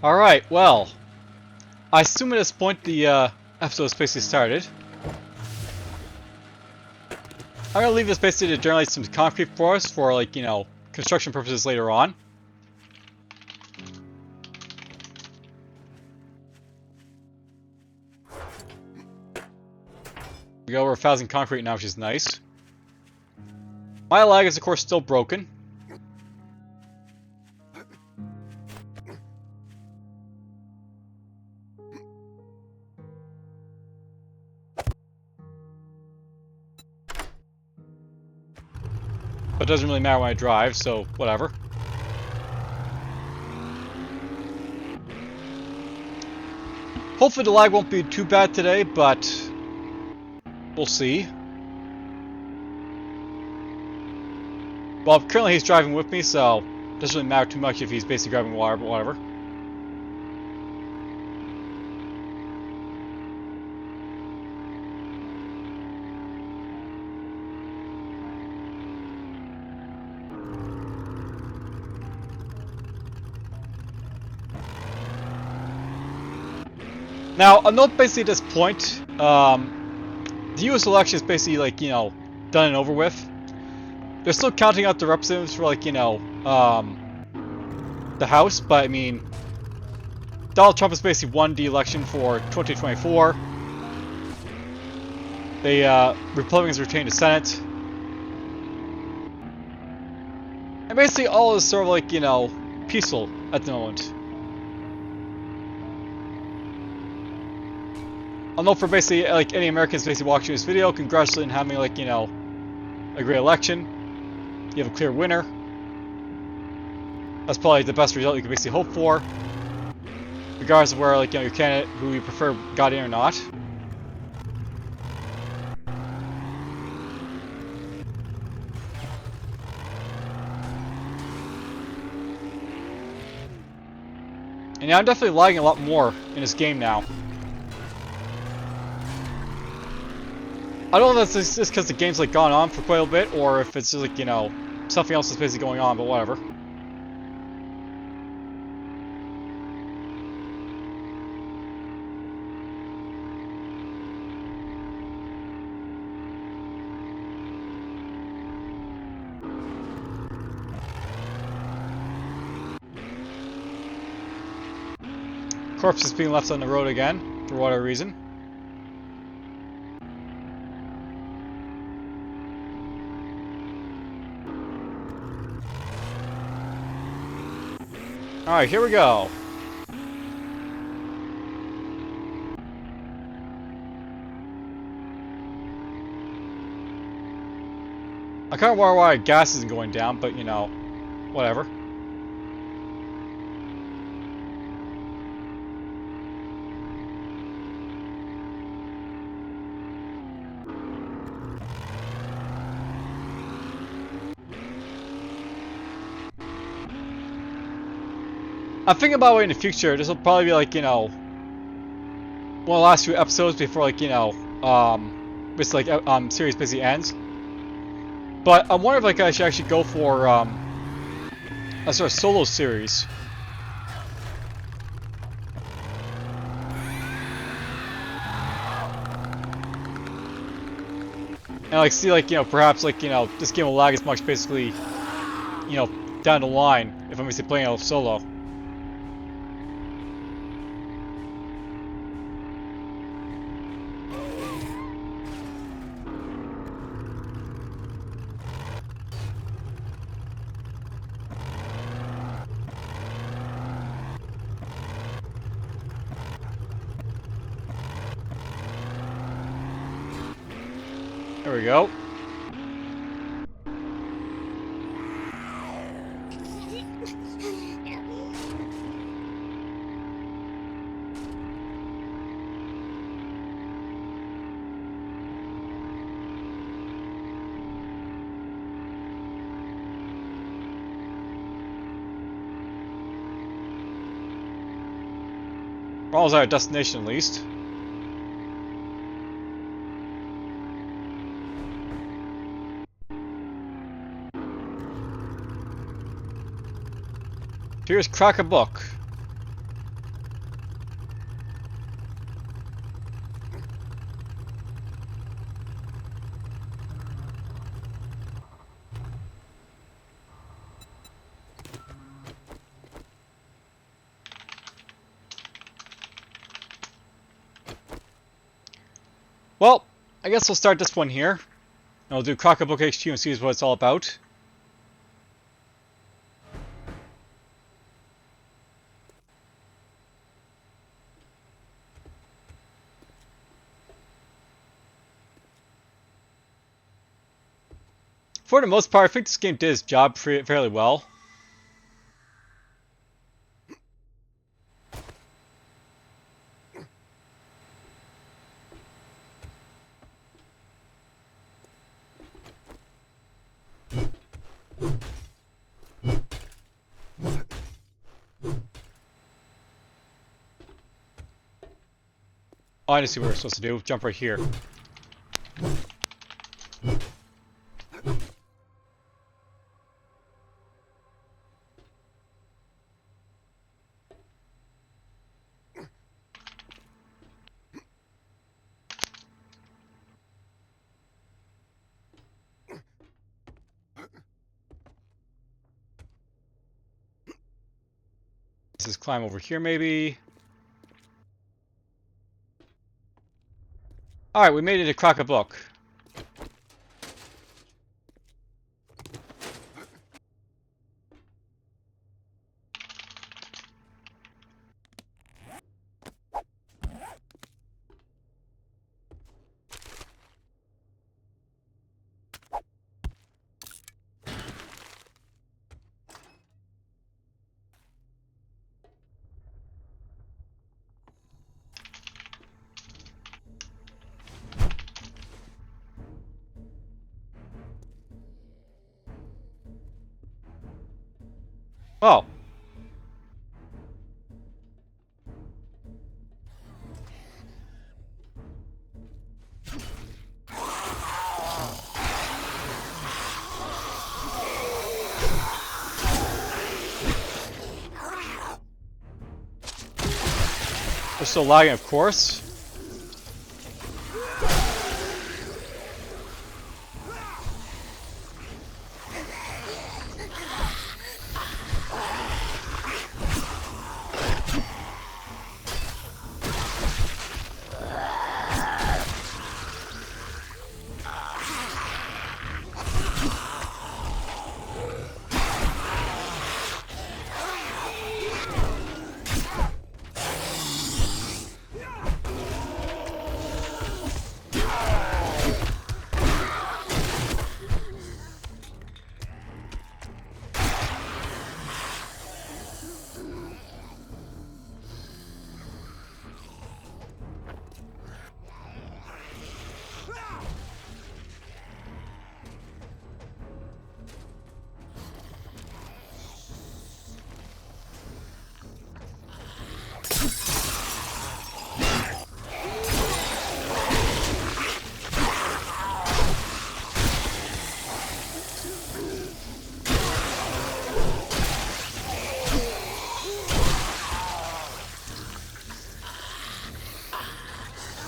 Alright, well, I assume at this point the episode is basically started. I'm gonna leave this basically to generate some concrete for us for, like, construction purposes later on. We got over 1,000 concrete now, which is nice. My lag is, of course, still broken. But it doesn't really matter when I drive, so whatever. Hopefully the lag won't be too bad today, but we'll see. Well, currently he's driving with me, so it doesn't really matter too much if he's basically driving water, but whatever. Now, a note basically at this point, the US election is basically, like, done and over with. They're still counting out the representatives for, like, the House, but, I mean, Donald Trump has basically won the election for 2024. The Republicans retained the Senate. And basically all is sort of, like, peaceful at the moment. I'll note for basically, like, any Americans basically watching this video, congratulating having, like, a great election. You have a clear winner. That's probably the best result you can basically hope for. Regardless of where, like, your candidate, who you prefer, got in or not. And yeah, I'm definitely lagging a lot more in this game now. I don't know if that's just because the game's, like, gone on for quite a bit, or if it's just, like, something else is basically going on, but whatever. Corpse is being left on the road again, for whatever reason. Alright, here we go. I kind of wonder why gas isn't going down, but whatever. I'm thinking about it in the future. This will probably be like, one of the last few episodes before, like, this, like, series basically ends. But I wonder if, like, I should actually go for a sort of solo series. And, like, see, like, perhaps, like, this game will lag as much basically, down the line if I'm basically playing it solo. There we go. We're almost at our destination at least. Here's Crack a Book. Well, I guess we'll start this one here. And we'll do Crockbook HQ and see what it's all about. For the most part, I think this game did its job fairly well. Oh, I didn't see what we're supposed to do. Jump right here. Let's just climb over here, maybe. Alright, we made it to Crockbook. Oh. We're still lagging, of course.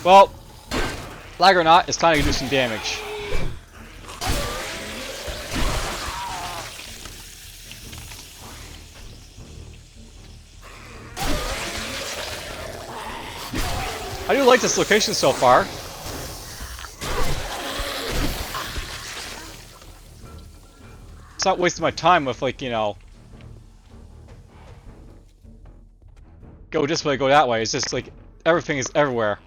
Well, lag or not, it's time to do some damage. I do like this location so far. It's not wasting my time with, like, you know, go this way, go that way. It's just like everything is everywhere.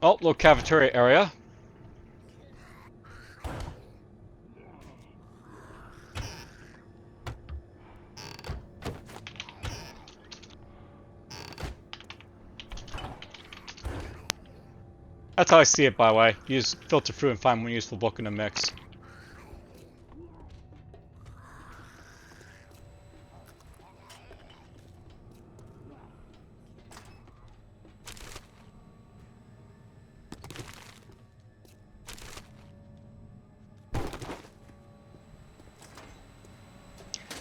Oh, little cafeteria area. That's how I see it, by the way. You just filter through and find one useful book in the mix.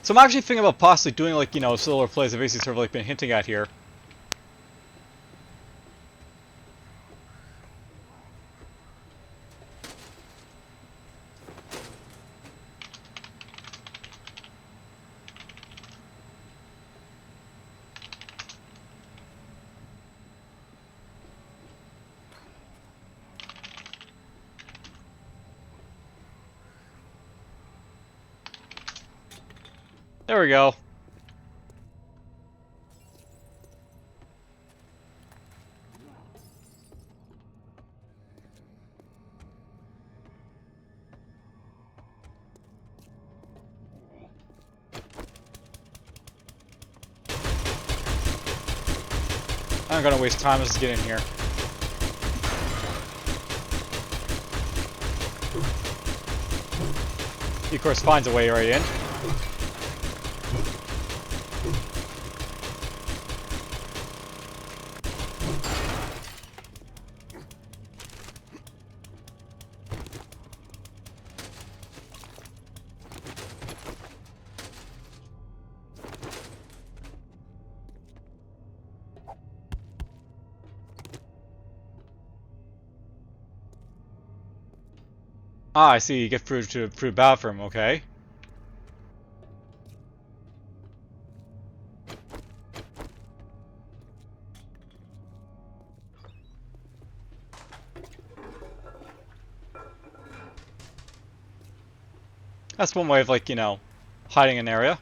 So I'm actually thinking about possibly doing like, you know, similar plays I've basically sort of like been hinting at here. There we go. I'm not gonna waste time, let's get in here. He of course finds a way right in. Ah, I see, you get through to the bathroom, okay. That's one way of, like, you know, hiding an area.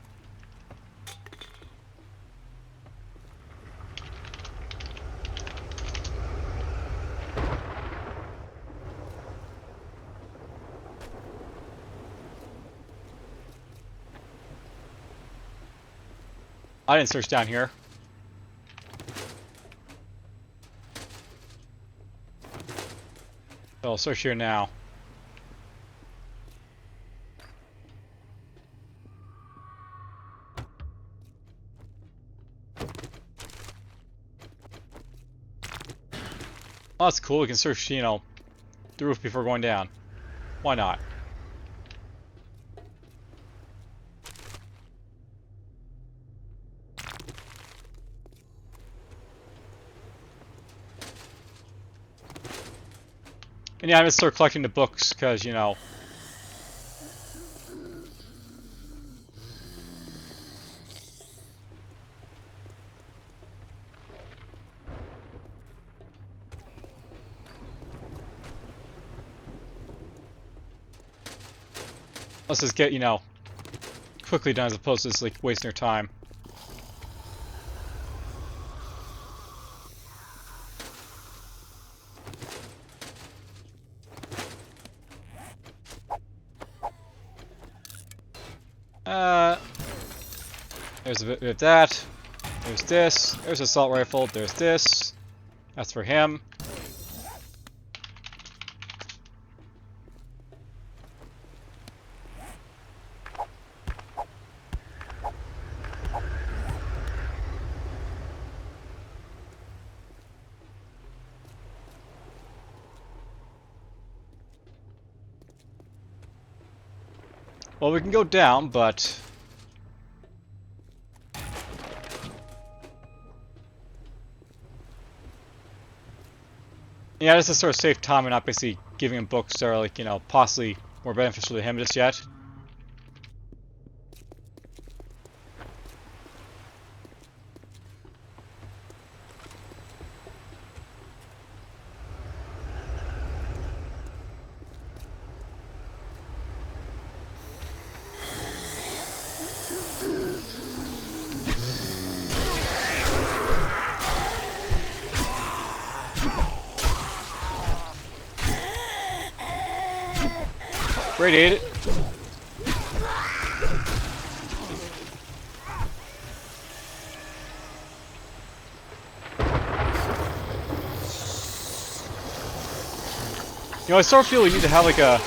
I didn't search down here. So I'll search here now. Oh, that's cool. We can search, you know, the roof before going down. Why not? And yeah, I'm gonna start collecting the books because, you know. Let's just get, you know, quickly done as opposed to just like wasting your time. There's a bit of that. There's this. There's assault rifle. There's this. That's for him. Well, we can go down, but yeah, this is sort of save time and not basically giving him books that are like, you know, possibly more beneficial to him just yet. Radiate it. You know, I sort of feel we need to have like a...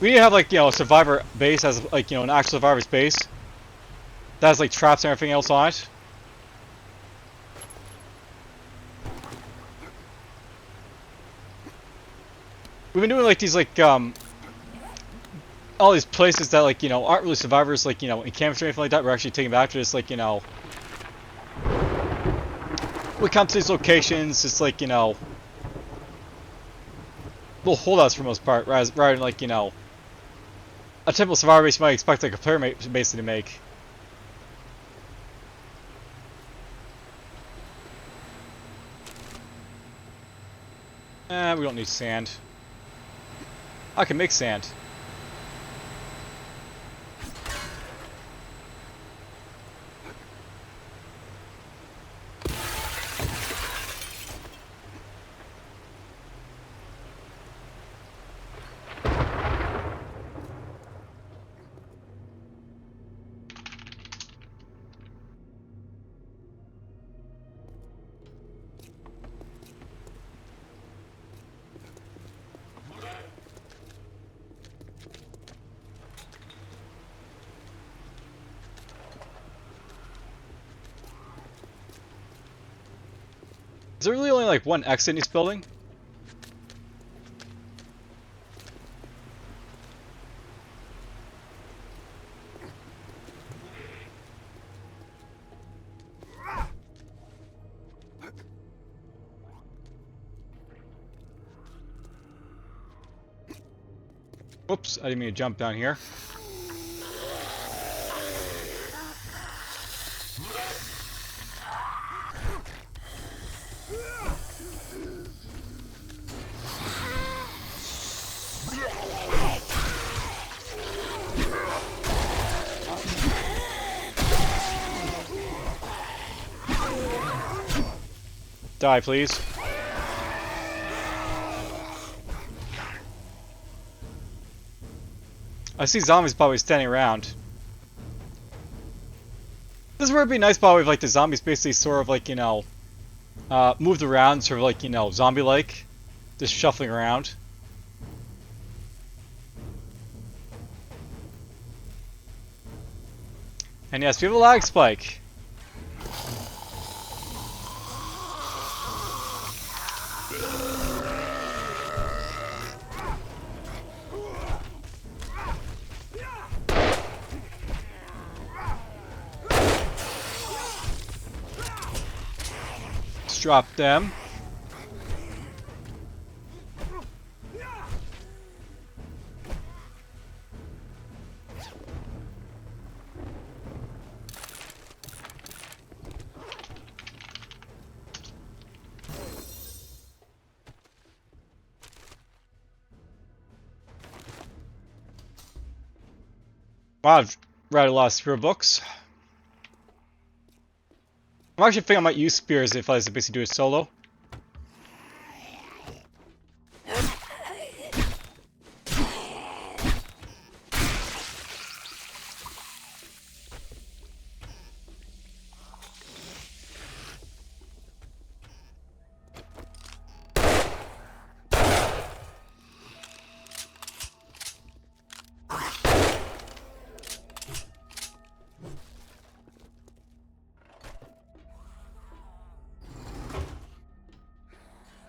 We need to have like, you know, a survivor base as like, you know, an actual survivor's base. That has like traps and everything else on it. we've been doing like these like all these places that like, you know, aren't really survivors, like, you know, encampments or anything like that. We're actually taking back to just like, you know, we come to these locations, it's like, you know, little holdouts for the most part, rather than like, you know, a typical survivor base you might expect like a player basically to make. We don't need sand. I can make sand. Is there really only like one exit in this building? Whoops, I didn't mean to jump down here. Die, please. I see zombies probably standing around. This is where it'd be nice, by the way, if like the zombies basically sort of like, you know, moved around, sort of like, you know, zombie-like. Just shuffling around. And yes, we have a lag spike. Let's drop them. Wow, I've read a lot of spear books. I'm actually thinking I might use spears if I was to basically do it solo.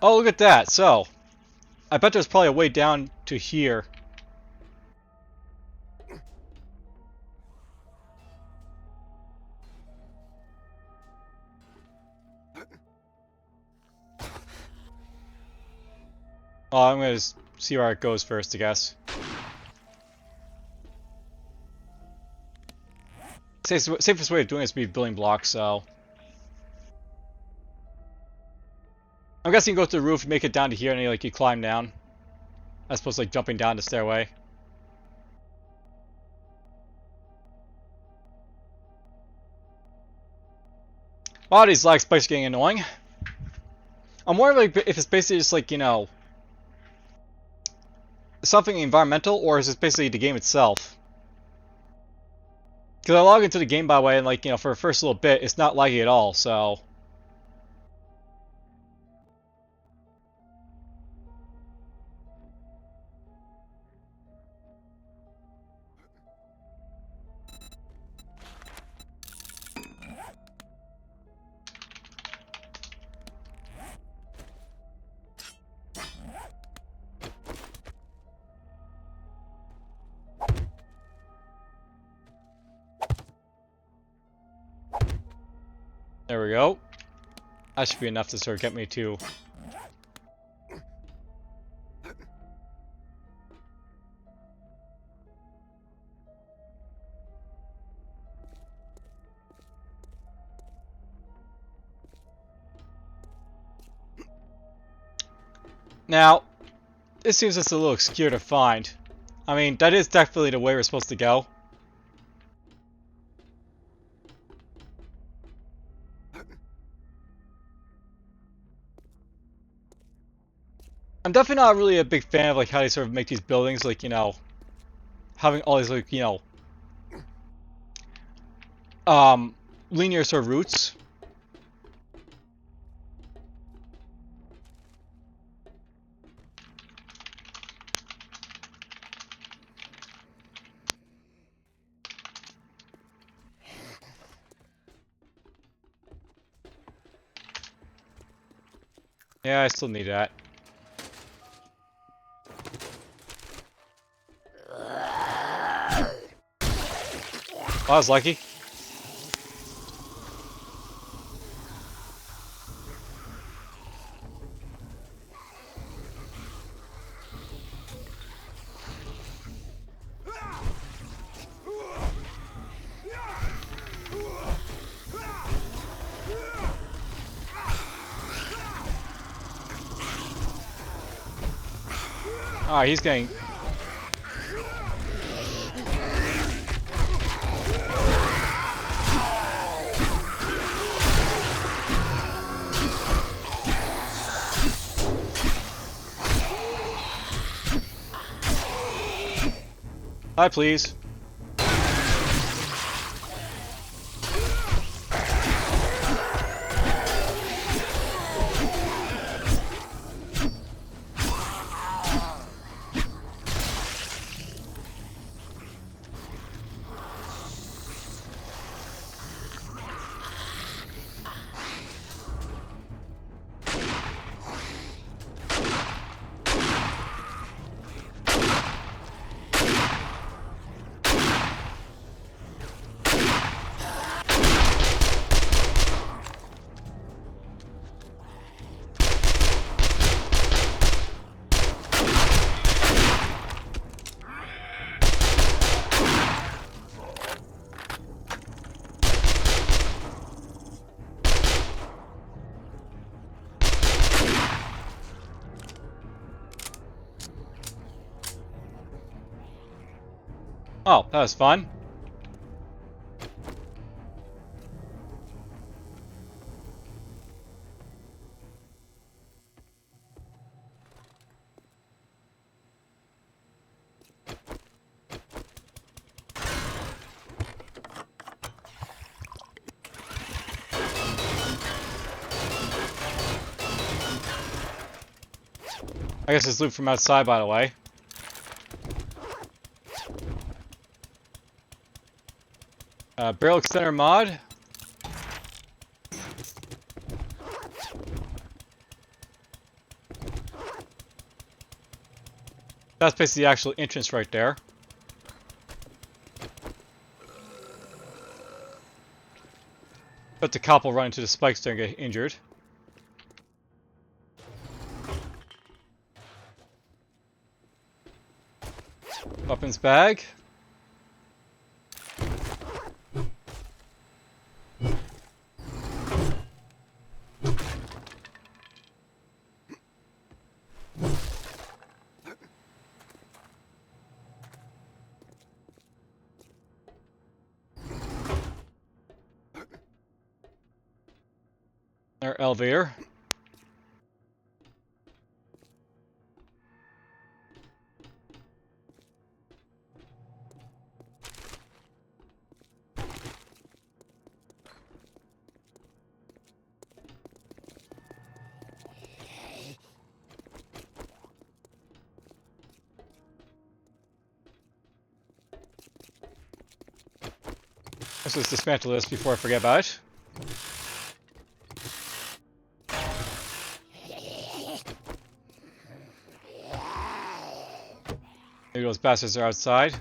Oh, look at that. So, I bet there's probably a way down to here. Oh, I'm gonna see where it goes first, I guess. Safest way of doing this would be building blocks, so... I'm guessing you go to the roof, make it down to here, and you climb down. As opposed to like jumping down the stairway. Wow, these lag spikes are getting annoying. I'm wondering like, if it's basically just like, you know, something environmental, or is it basically the game itself? Because I log into the game, by the way, and like, you know, for the first little bit, it's not laggy at all, so... There we go. That should be enough to sort of get me to... Now, this seems just a little obscure to find. I mean, that is definitely the way we're supposed to go. I'm definitely not really a big fan of like how they sort of make these buildings, like, you know, having all these like, you know, linear sort of routes. Yeah, I still need that. Oh, I was lucky. Alright, he's getting... Hi, please. Oh, that was fun. I guess it's loot from outside, by the way. Barrel extender mod. That's basically the actual entrance right there. But the cop will run into the spikes there and get injured. Weapons bag. Our elevator. Let's just dismantle this before I forget about it. Maybe those bastards are outside.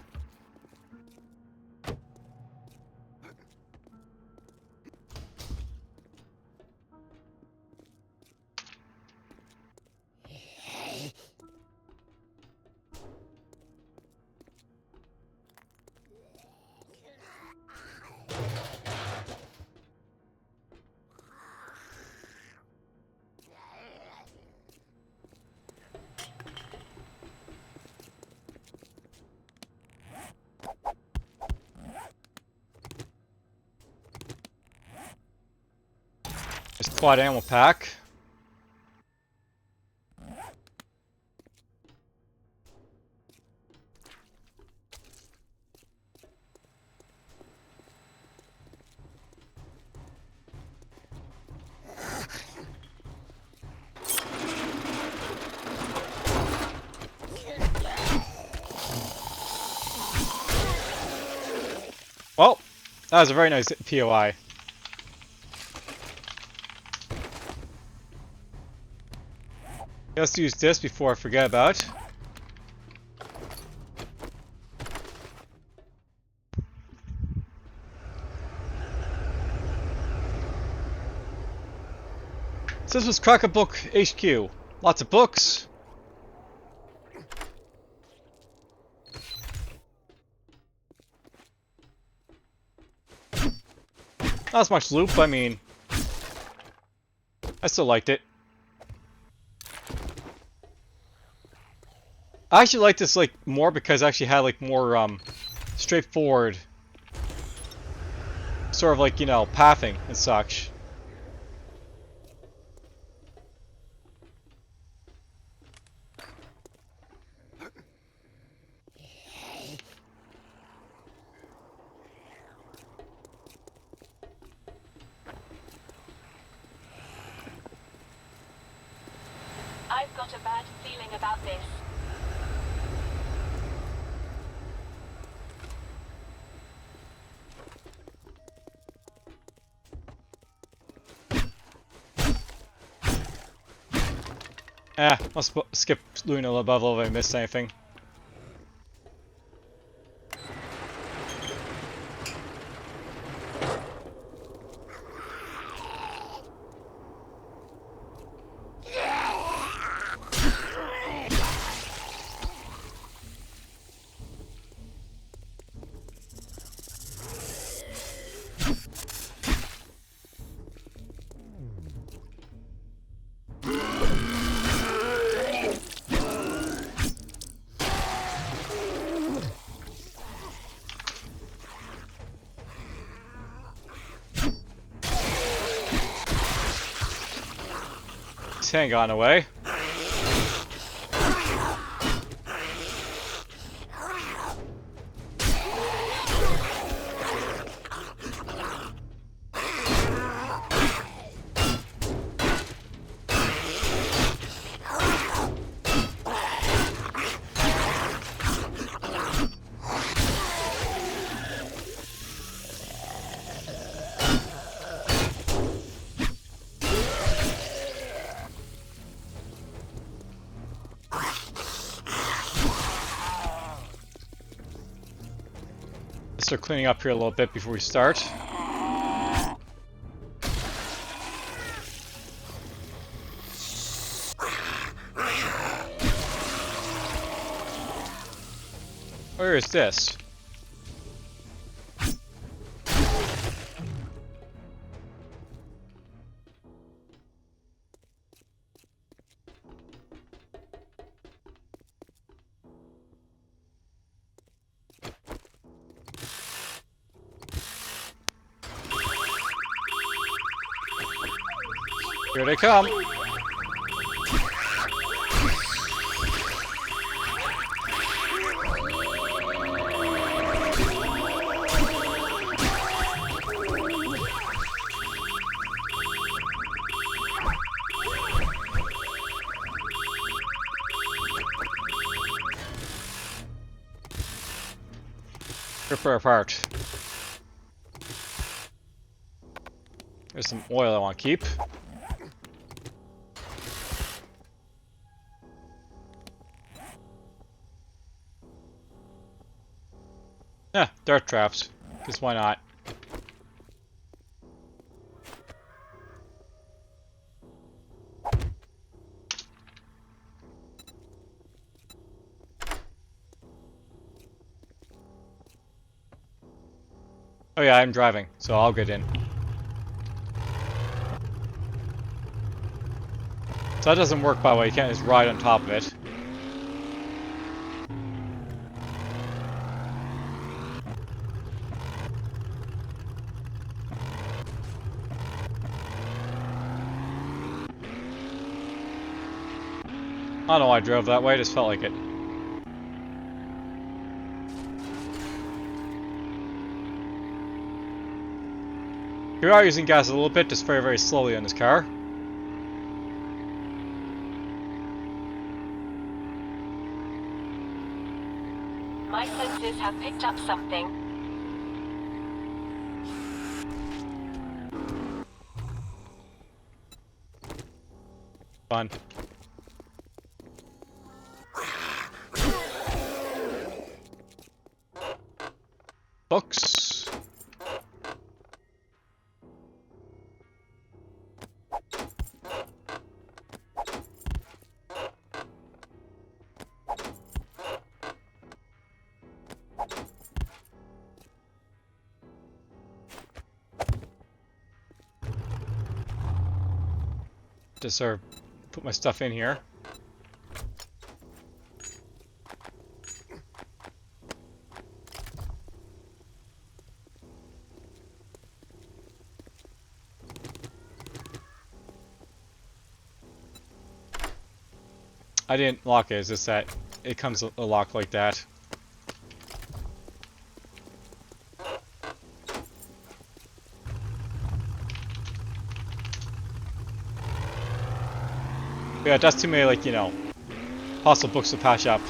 Quad ammo pack. Well, that was a very nice POI. Let's use this before I forget about it. So this was Book HQ. Lots of books. Not as much loot, but I mean, I still liked it. I actually like this like more because I actually had like more straightforward sort of like, you know, pathing and such. I've got a bad feeling about this. I'll skip Luna above level if I missed anything. Hang on away. Start cleaning up here a little bit before we start. Where is this? Here they come. Rip her apart. There's some oil I want to keep. Yeah, dart traps. Because why not? Oh yeah, I'm driving, so I'll get in. So that doesn't work, by the way. You can't just ride on top of it. I don't know why I drove that way, I just felt like it. We are using gas a little bit, just very, very slowly on this car. My senses have picked up something. Fun. Books. Just sort of put my stuff in here. I didn't lock it, it's just that it comes a lock like that. Yeah, that's too many, like, you know, possible books to patch up.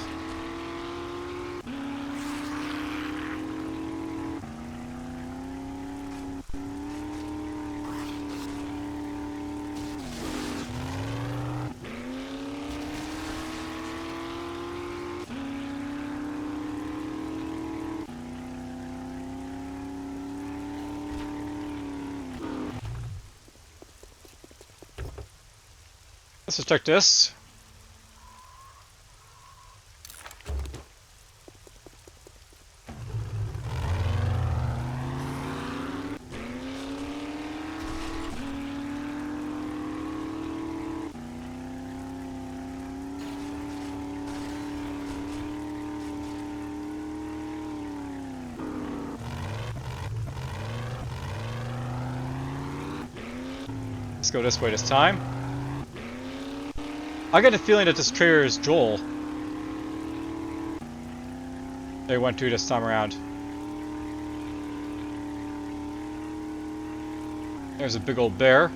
Let's just check this. Let's go this way this time. I get the feeling that this traitor is Joel. They went to this time around. There's a big old bear.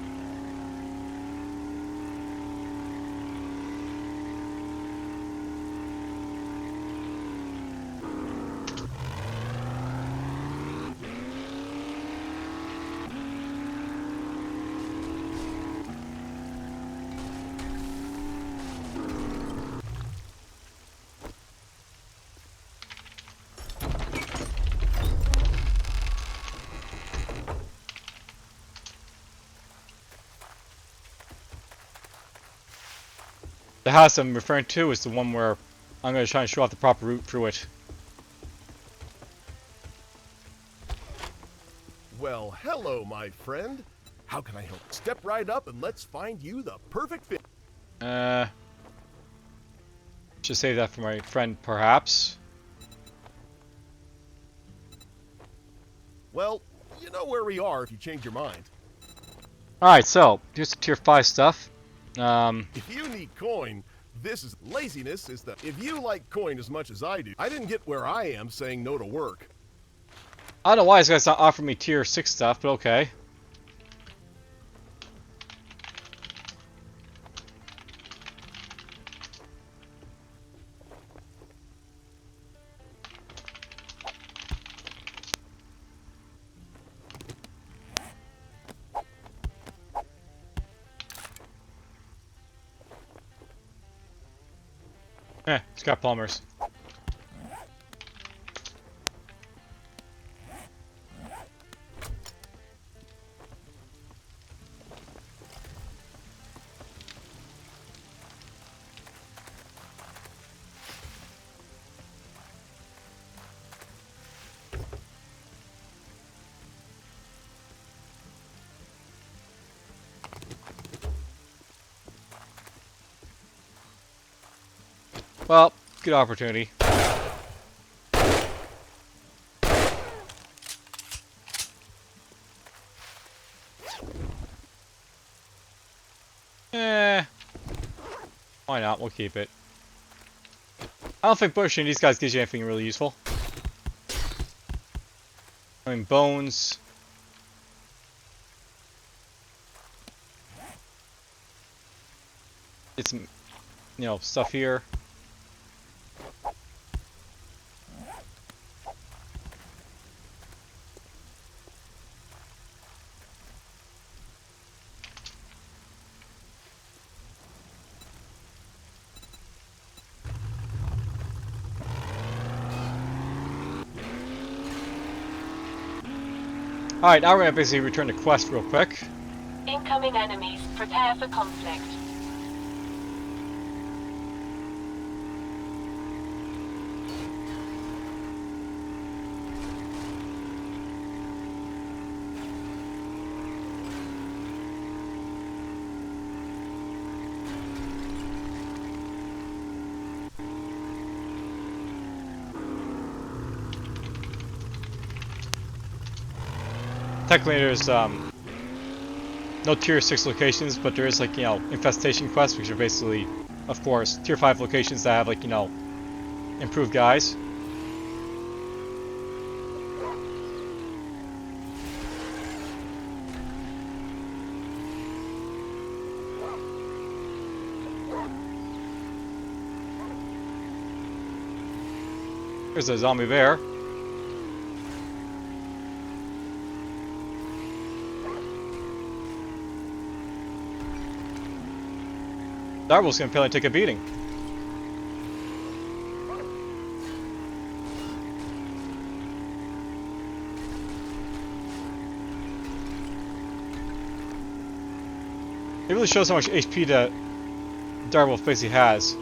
The house I'm referring to is the one where I'm going to try and show off the proper route through it. Well, hello, my friend. How can I help? Step right up and let's find you the perfect fit. Should save that for my friend, perhaps. Well, you know where we are if you change your mind. Alright, so, here's the tier 5 stuff. If you need coin, this is laziness is the... If you like coin as much as I do, I didn't get where I am saying no to work. I don't know why this guy's not offering me tier 6 stuff, but okay. Scott Palmer's. Well, good opportunity. Why not? We'll keep it. I don't think pushing these guys gives you anything really useful. I mean, bones. It's, you know, stuff here. Alright, now we're gonna basically return to quest real quick. Incoming enemies. Prepare for conflict. Technically there's no tier 6 locations, but there is like, you know, infestation quests, which are basically, of course, tier 5 locations that have like, you know, improved guys. There's a zombie bear. Darwell's gonna probably take a beating. It really shows how much HP that Darwell basically has.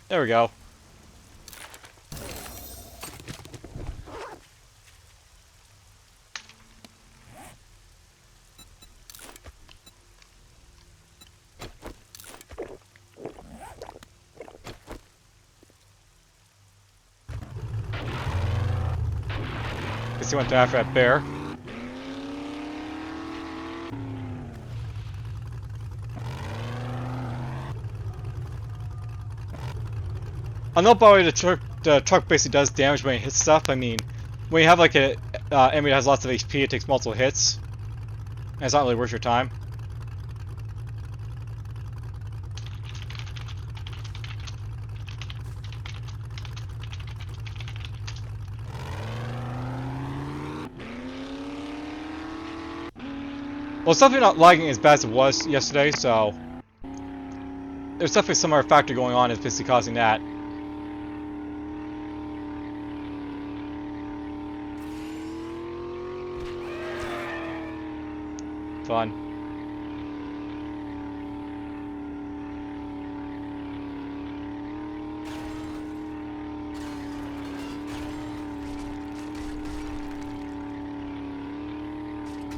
There we go. Guess he went after that bear. I know, by the way, the truck basically does damage when it hits stuff. I mean, when you have like a enemy that has lots of HP, it takes multiple hits, and it's not really worth your time. Well, it's definitely not lagging as bad as it was yesterday, so there's definitely some other factor going on that's basically causing that. Fun.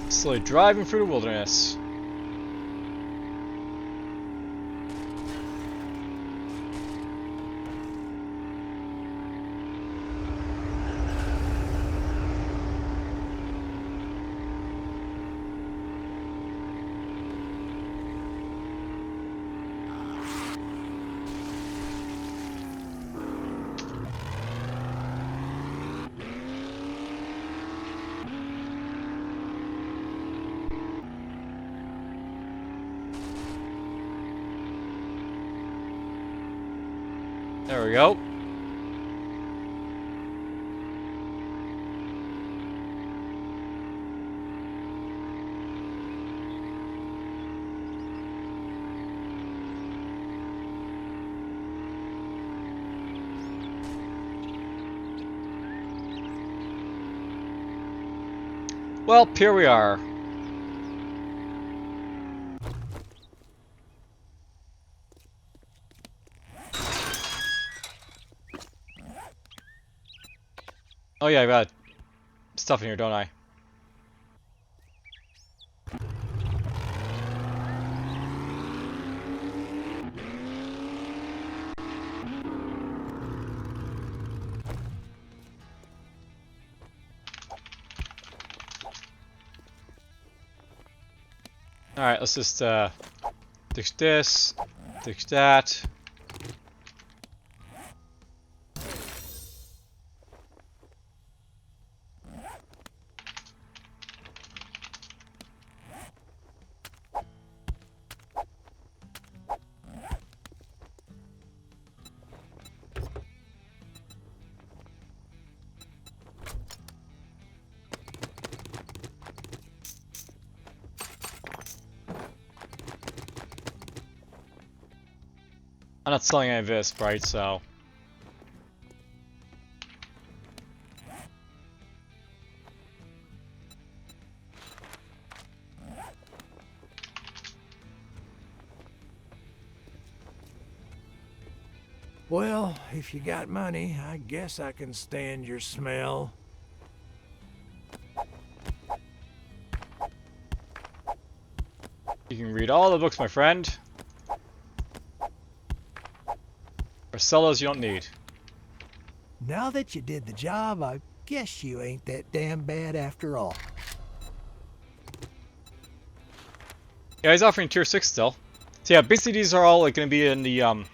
Slowly driving through the wilderness. There we go. Well, here we are. Oh yeah, I got stuff in here, don't I? Alright, let's just ditch this, ditch that. I'm not selling any of this, right? So. Well, if you got money, I guess I can stand your smell. You can read all the books, my friend. Or sell those you don't need. Now that you did the job, I guess you ain't that damn bad after all. Yeah, he's offering tier 6 still. So yeah, basically these are all like gonna be in the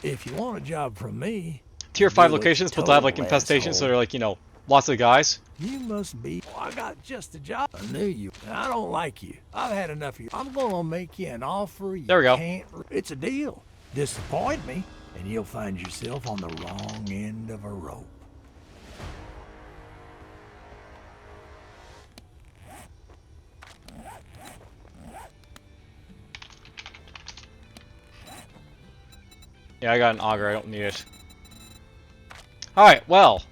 If you want a job from me, tier 5 you look locations, but they'll have like total infestations, so asshole. they're like, you know, lots of guys. You must be. Oh, I got just a job. I knew you. I don't like you. I've had enough of you. I'm gonna make you an offer you There we go. can't. It's a deal. Disappoint me, and you'll find yourself on the wrong end of a rope. Yeah, I got an auger, I don't need it. Alright, well.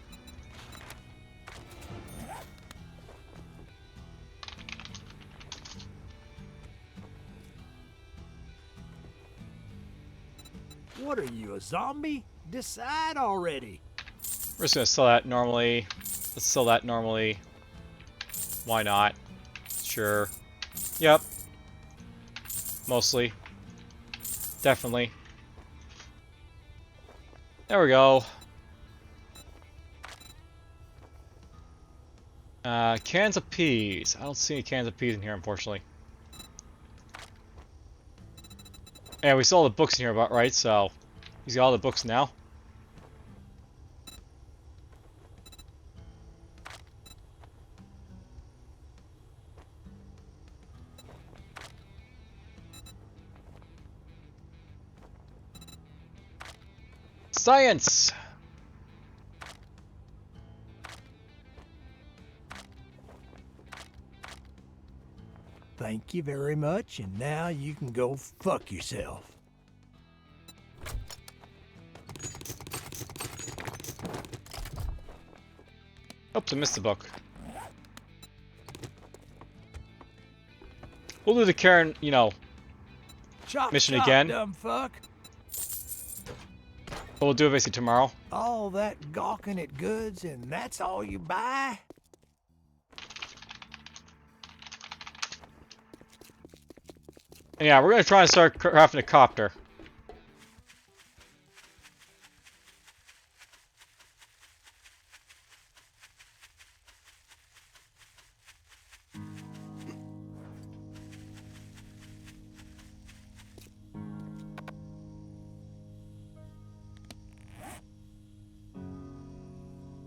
What are you, a zombie? Decide already. We're just gonna sell that normally. Let's sell that normally. Why not? Sure. Yep. Mostly. Definitely. There we go. Cans of peas. I don't see any cans of peas in here, unfortunately. Yeah, we saw all the books in here, about right? So he's got all the books now. Science. Thank you very much, and now you can go fuck yourself. Oops, I missed the book. We'll do the Karen, you know, Chop, mission chop, again. dumb fuck. But we'll do it basically tomorrow. All that gawking at goods, and that's all you buy? And yeah, we're gonna try and start crafting a copter.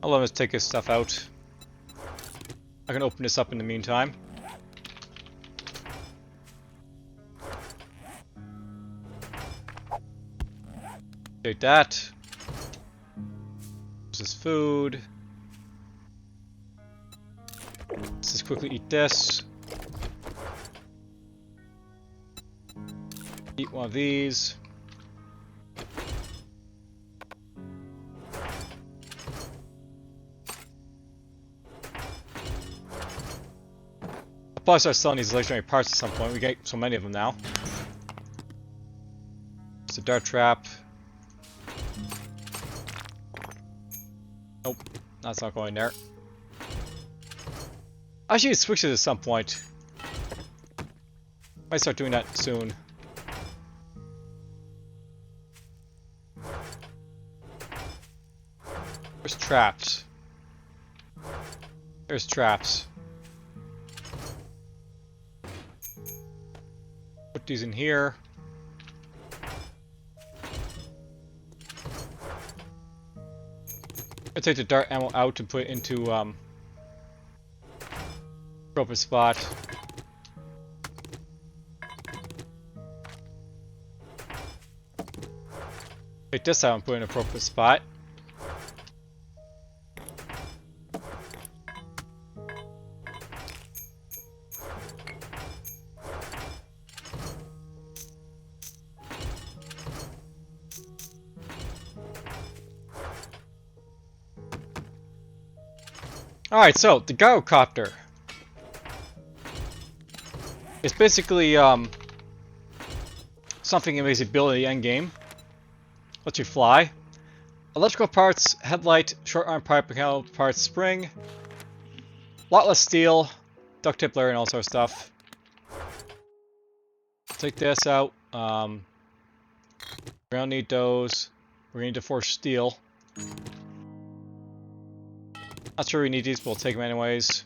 I'll let us take his stuff out. I can open this up in the meantime. Take that. This is food. Let's just quickly eat this. Eat one of these. I'll probably start selling these legendary parts at some point. We get so many of them now. It's a dart trap. Nope, that's not going there. I should switch it at some point. Might start doing that soon. There's traps. There's traps. Put these in here. I take the dart ammo out and put it into appropriate spot. Take this out and put it in an appropriate spot. Alright, so the Gyrocopter. It's basically something that makes ability endgame. Lets you fly. Electrical parts, headlight, short arm pipe, mechanical parts, spring. A lot less steel, duct tape layer, and all sorts of stuff. Take this out. We're gonna need those. We're gonna need to forge steel. Not sure we need these, but we'll take them anyways.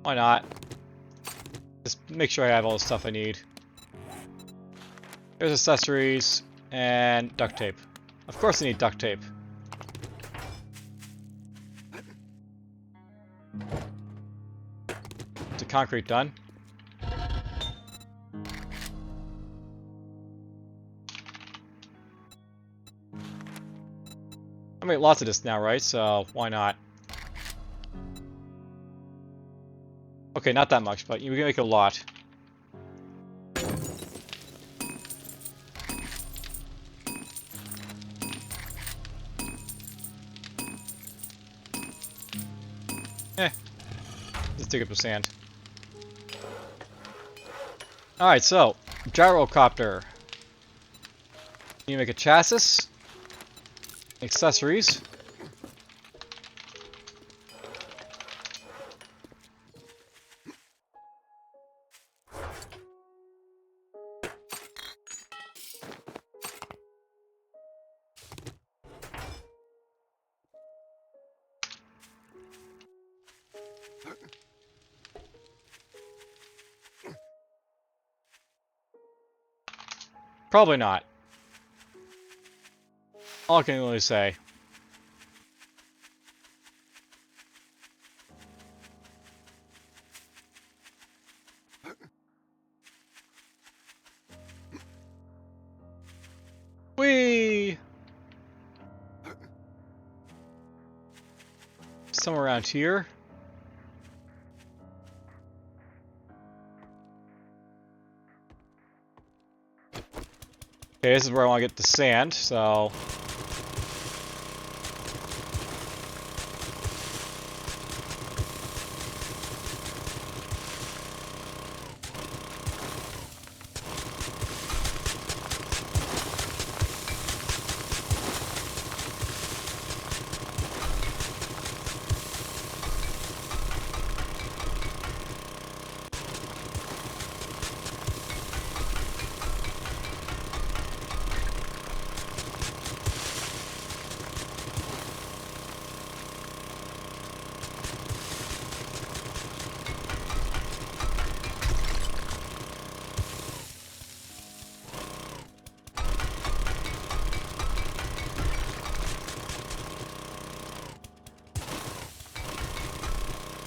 Why not? Just make sure I have all the stuff I need. There's accessories and duct tape. Of course I need duct tape. The concrete done. I make lots of this now, right? So why not? Okay, not that much, but we can make a lot. Let's dig up the sand. Alright, so Gyrocopter. You make a chassis. Accessories. Probably not. All I can really say. Whee! Somewhere around here. Okay, this is where I want to get the sand, so...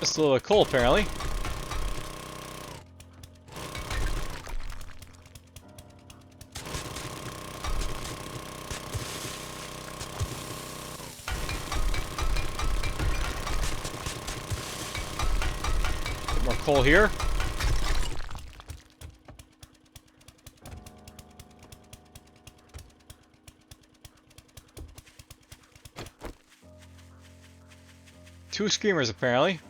Just a little coal, apparently. Bit more coal here. Two screamers, apparently.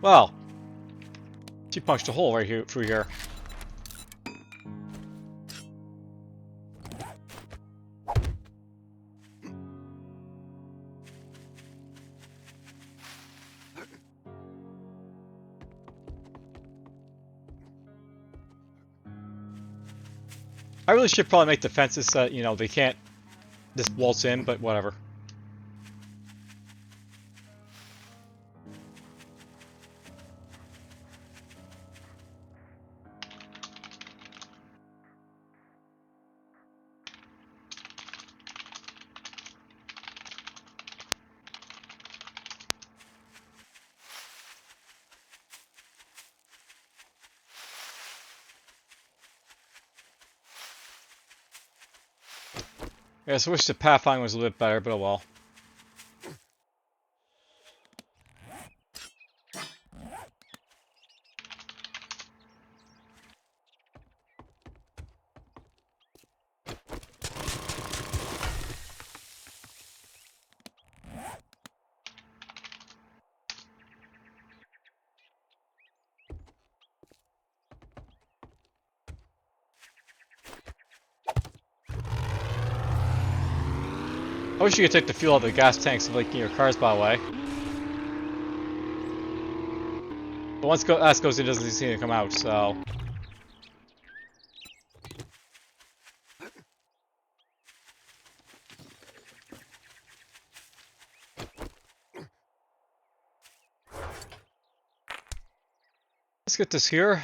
Well, she punched a hole right here through here. I really should probably make the fences so that, you know, they can't just waltz in, but whatever. I guess I wish the pathfinding was a little bit better, but oh well. I wish you could take the fuel out of the gas tanks of like your cars, by the way. But once gas goes in, it doesn't seem to come out, so. Let's get this here.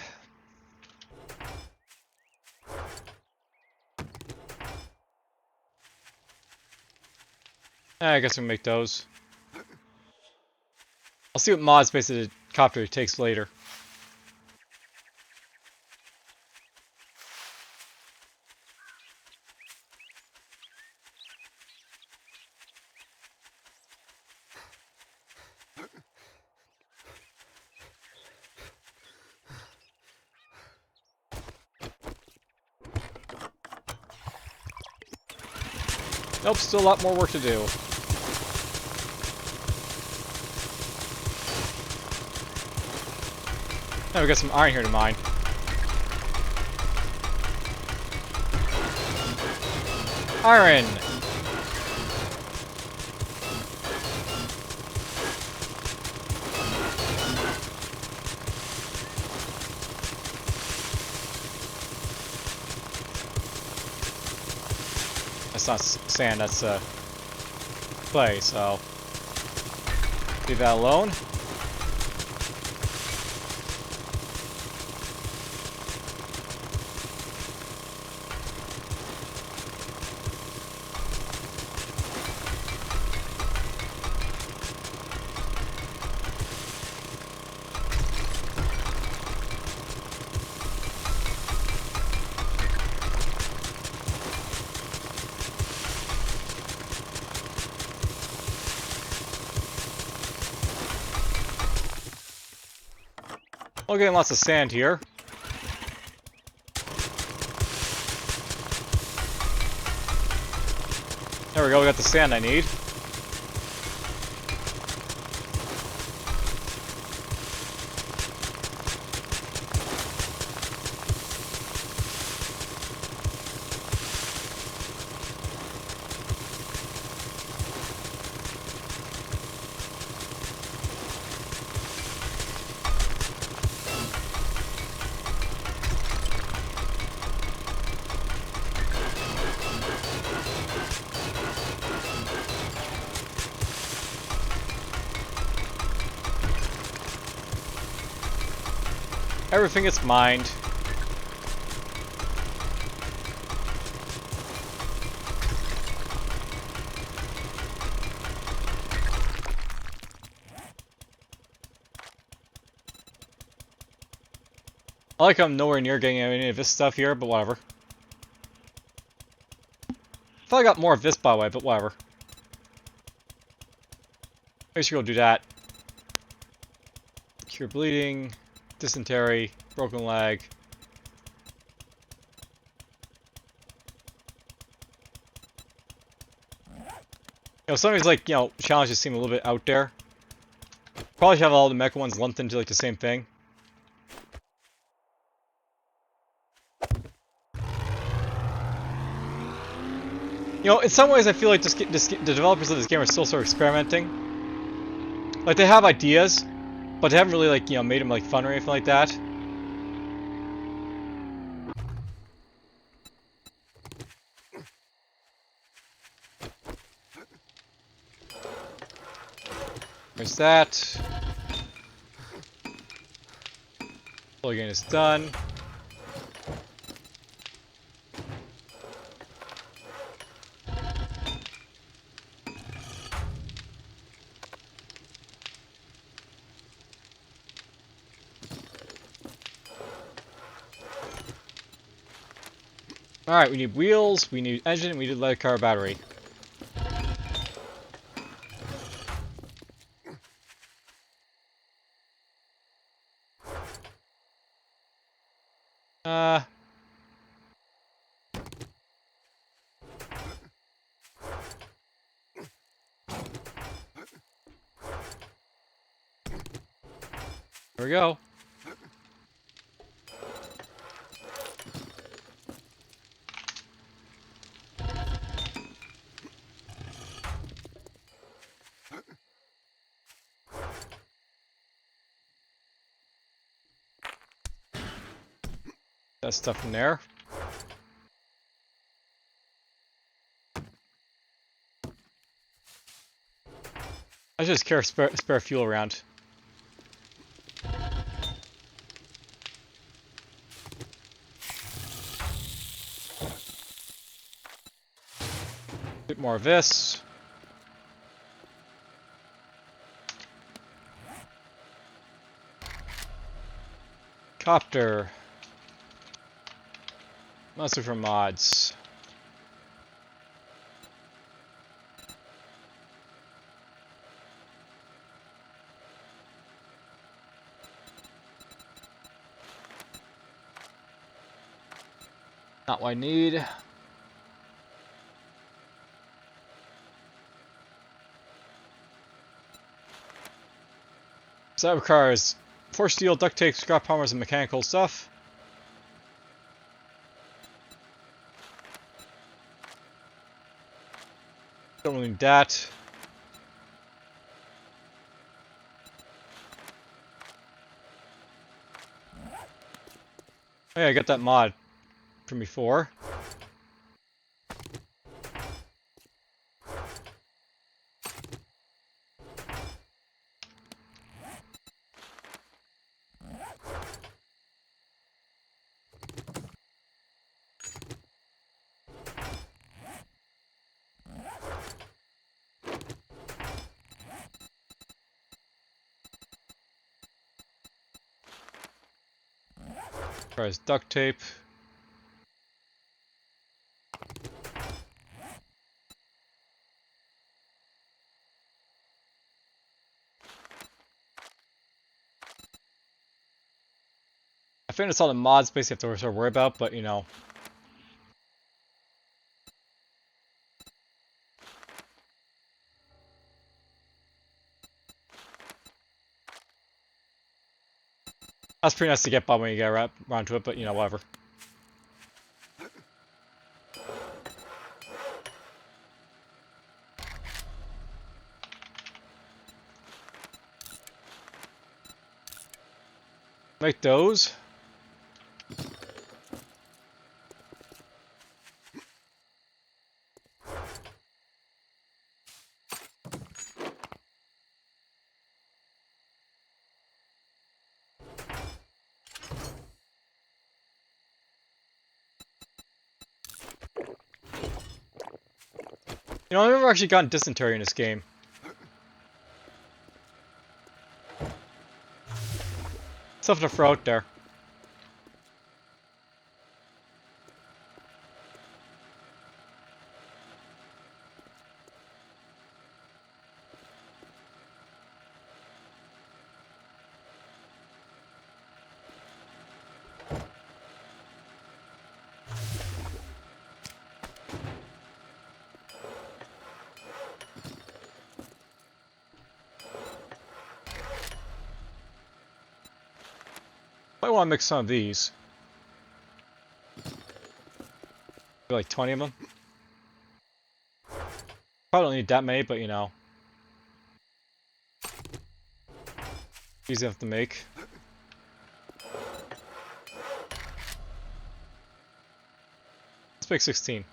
I guess we can make those. I'll see what mod space the copter takes later. Nope, still a lot more work to do. Now we got some iron here to mine. Iron! That's not sand, that's clay, so leave that alone. We're getting lots of sand here. There we go, we got the sand I need. Everything gets mined. I like I'm nowhere near getting any of this stuff here, but whatever. I thought I got more of this, by the way, but whatever. I should go do that. Cure bleeding, dysentery, broken leg. You know, some of these, like, you know, challenges seem a little bit out there. Probably should have all the mecha ones lumped into, like, the same thing. You know, in some ways I feel like the developers of this game are still sort of experimenting. Like, they have ideas, but they haven't really, like, you know, made them, like, fun or anything like that. There's that. Plug-in is done. Alright, we need wheels, we need engine, we need lead car battery. There we go. That stuff in there. I just carry spare fuel around. Bit more of this. Copter. Mostly for mods. Not what I need. So that requires force steel, duct tape, scrap hammers, and mechanical stuff. Don't really need that. Oh yeah, I got that mod from before. Requires duct tape. I think it's all the mods basically have to sort of worry about, but you know. That's pretty nice to get by when you get around to it, but you know, whatever. Make those. You know, I've never actually gotten dysentery in this game. Something to throw out there. Might want to mix some of these. Like 20 of them. Probably don't need that many, but you know. Easy enough to make. Let's make 16.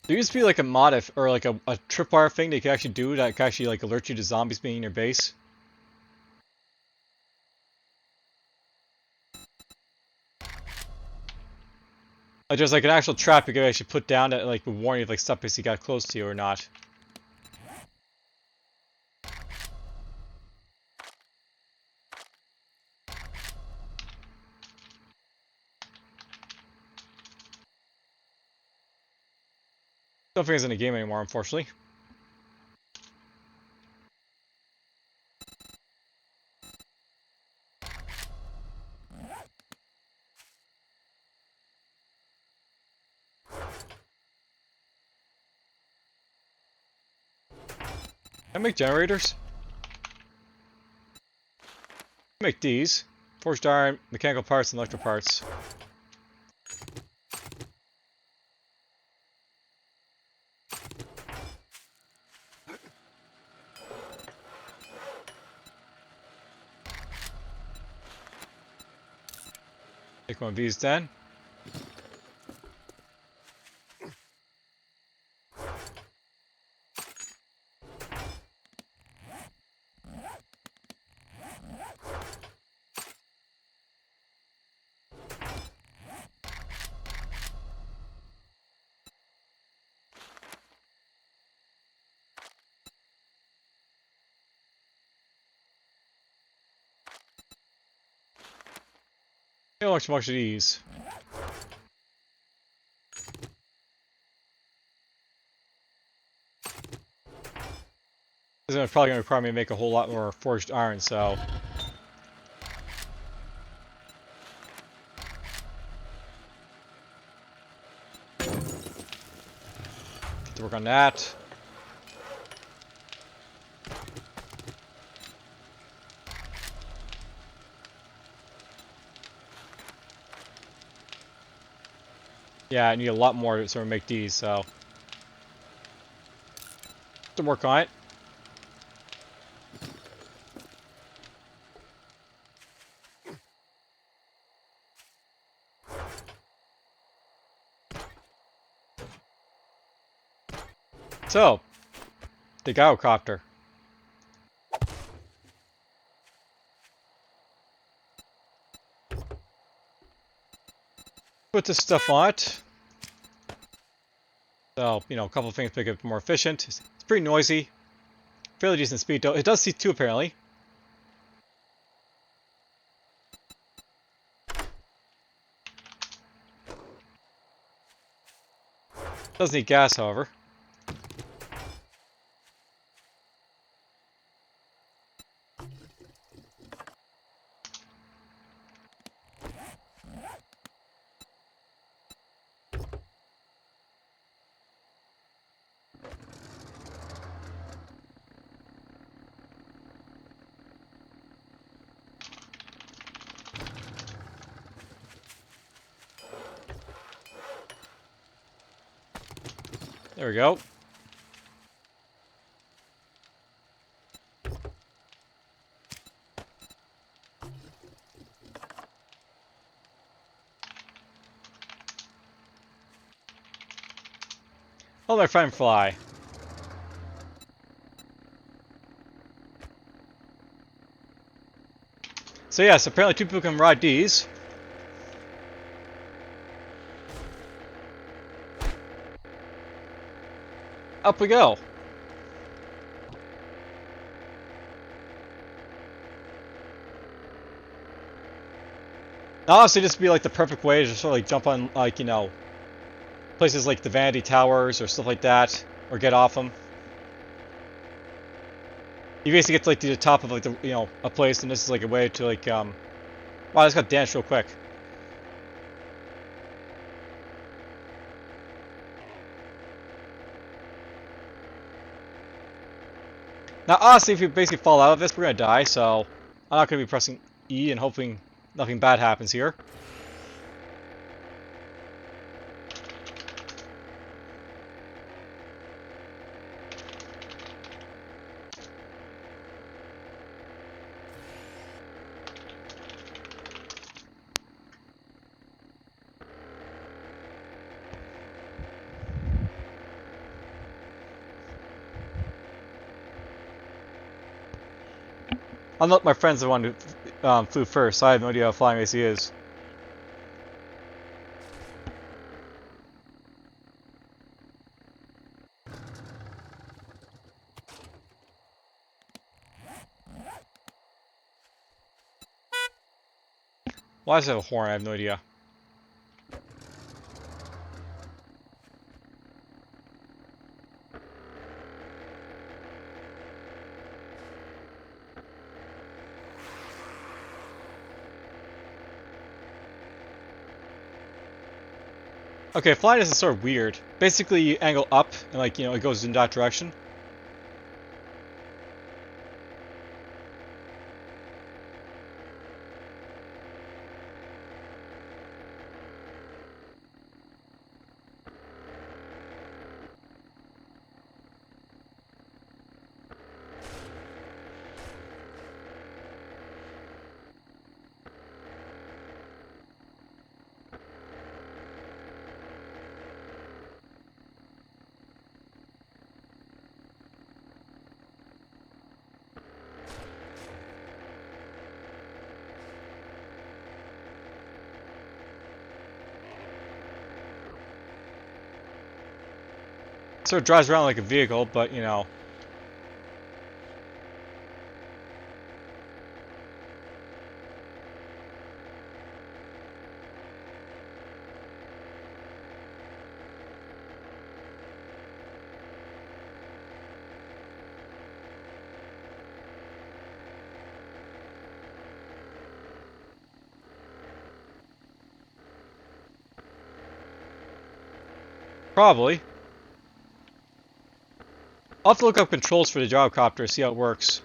There used to be like a mod or like a tripwire thing that you could actually do that could actually like alert you to zombies being in your base. Like there's like an actual trap you could actually put down that like would warn you if like stuff basically got close to you or not. Don't think it's in the game anymore, unfortunately. Can I make generators? Make these. Forged iron, mechanical parts, and electrical parts. Take one of these then. How much of these? This is probably going to require me to make a whole lot more forged iron, so... Get to work on that. Yeah, I need a lot more to sort of make these, so... To work on it. So, the Gyrocopter. Put this stuff on it. So, you know, a couple of things to make it more efficient. It's pretty noisy. Fairly decent speed, though. It does C2 apparently. Does need gas, however. There we go. Oh, my friend fly. So yes, apparently 2 people can ride these. Up we go. Now, honestly, this would be like the perfect way to just sort of like jump on, like, you know, places like the Vanity Towers or stuff like that, or get off them. You basically get to like the top of like the, you know, a place, and this is like a way to like wow, I just got danced real quick. Now, honestly, if you basically fall out of this, we're gonna die, so I'm not gonna be pressing E and hoping nothing bad happens here. Unlike my friend's the one who flew first, so I have no idea how flying race he is. Why does it have a horn? I have no idea. Okay, flying is sort of weird. Basically, you angle up, and like, you know, it goes in that direction. Sort of drives around like a vehicle, but you know. Probably. I'll have to look up controls for the gyrocopter, see how it works.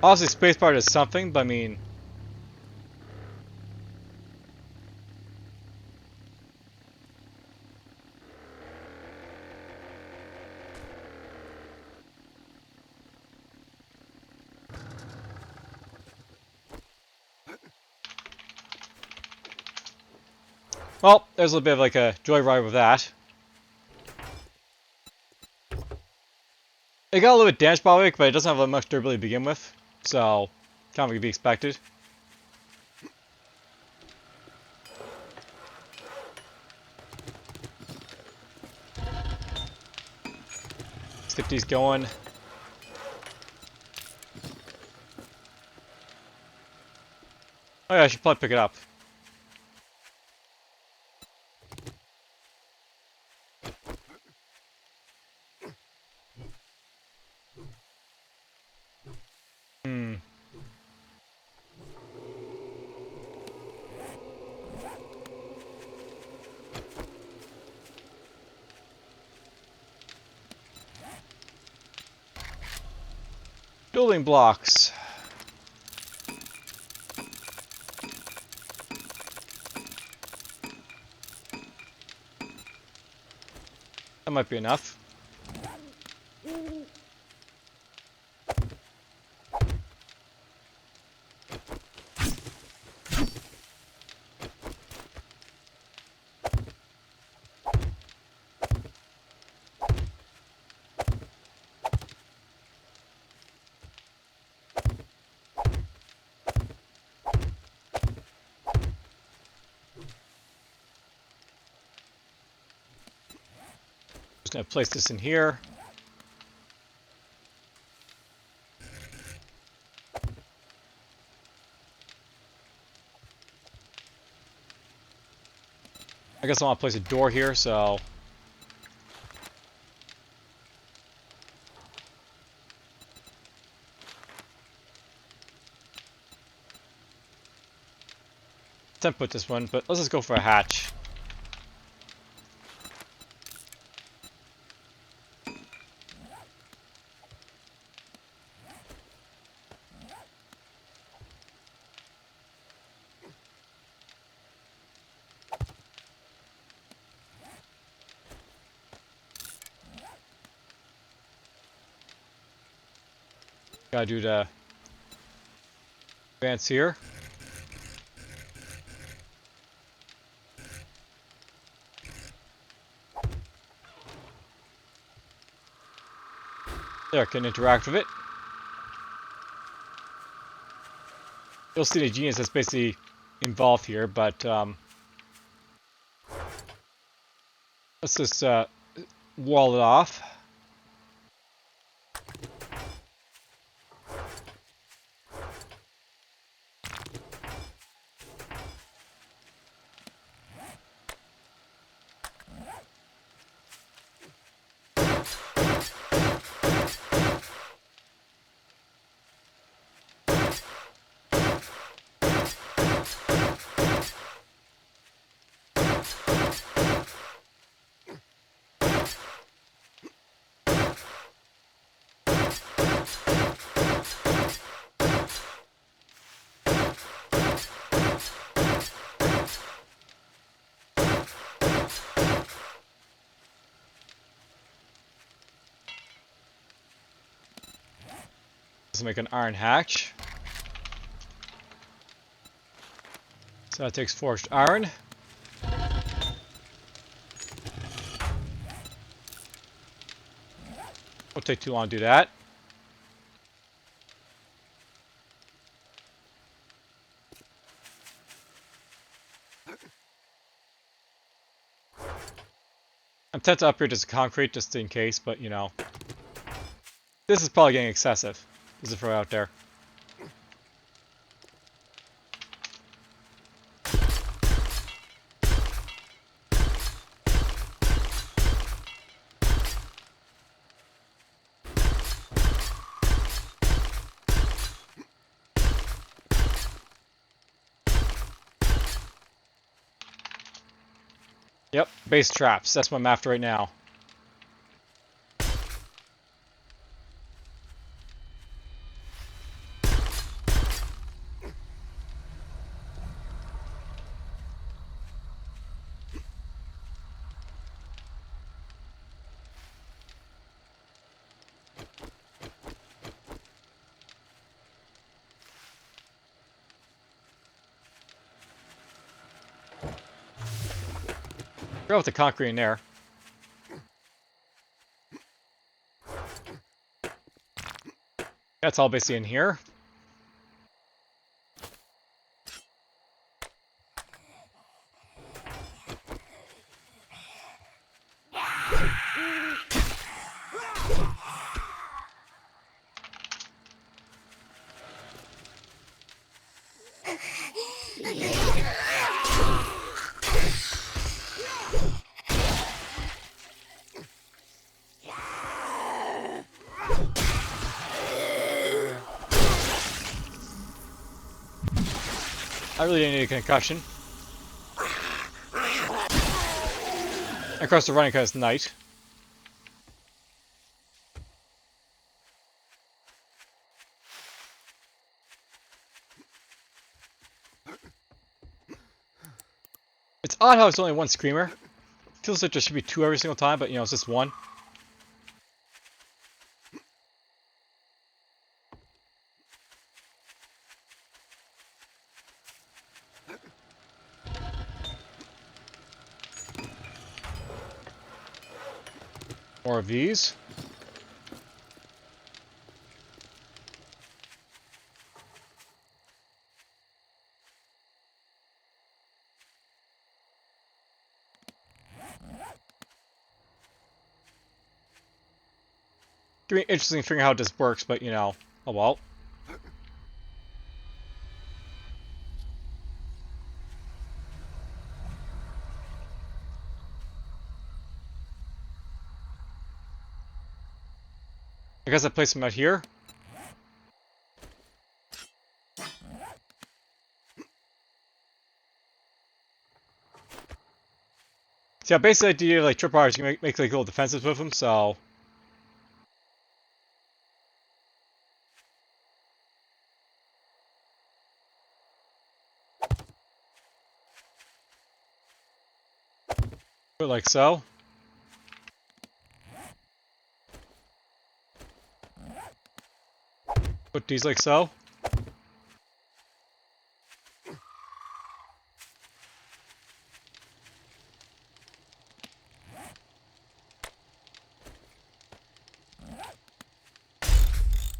Obviously, spacebar does something, but I mean... Well, there's a little bit of like a joyride with that. It got a little bit damaged by the way, but it doesn't have much durability to begin with. So, kind of could be expected. Let's get these going. Oh yeah, I should probably pick it up. Building blocks. That might be enough. Just gonna place this in here. I guess I want to place a door here, so... Attempt to put this one, but let's just go for a hatch. Gotta do the advance here. There, I can interact with it. You'll see the genius that's basically involved here, but let's just wall it off. Let's make an iron hatch. So that takes forged iron. Won't take too long to do that. I'm tempted to upgrade this to concrete just in case, but you know. This is probably getting excessive. Just to throw out there. Yep, base traps. That's what I'm after right now. Go with the concrete in there. That's all basically in here. I really didn't need a concussion. Of course, they're running because it's night. It's odd how it's only one screamer. Feels like there should be two every single time, but you know, it's just one. More of these. Gonna be interesting figuring out how this works, but you know, oh well. I guess I place them out here. So yeah, basically the idea like tripwires, you can make like little defenses with them, so. Put it like so. Put these like so.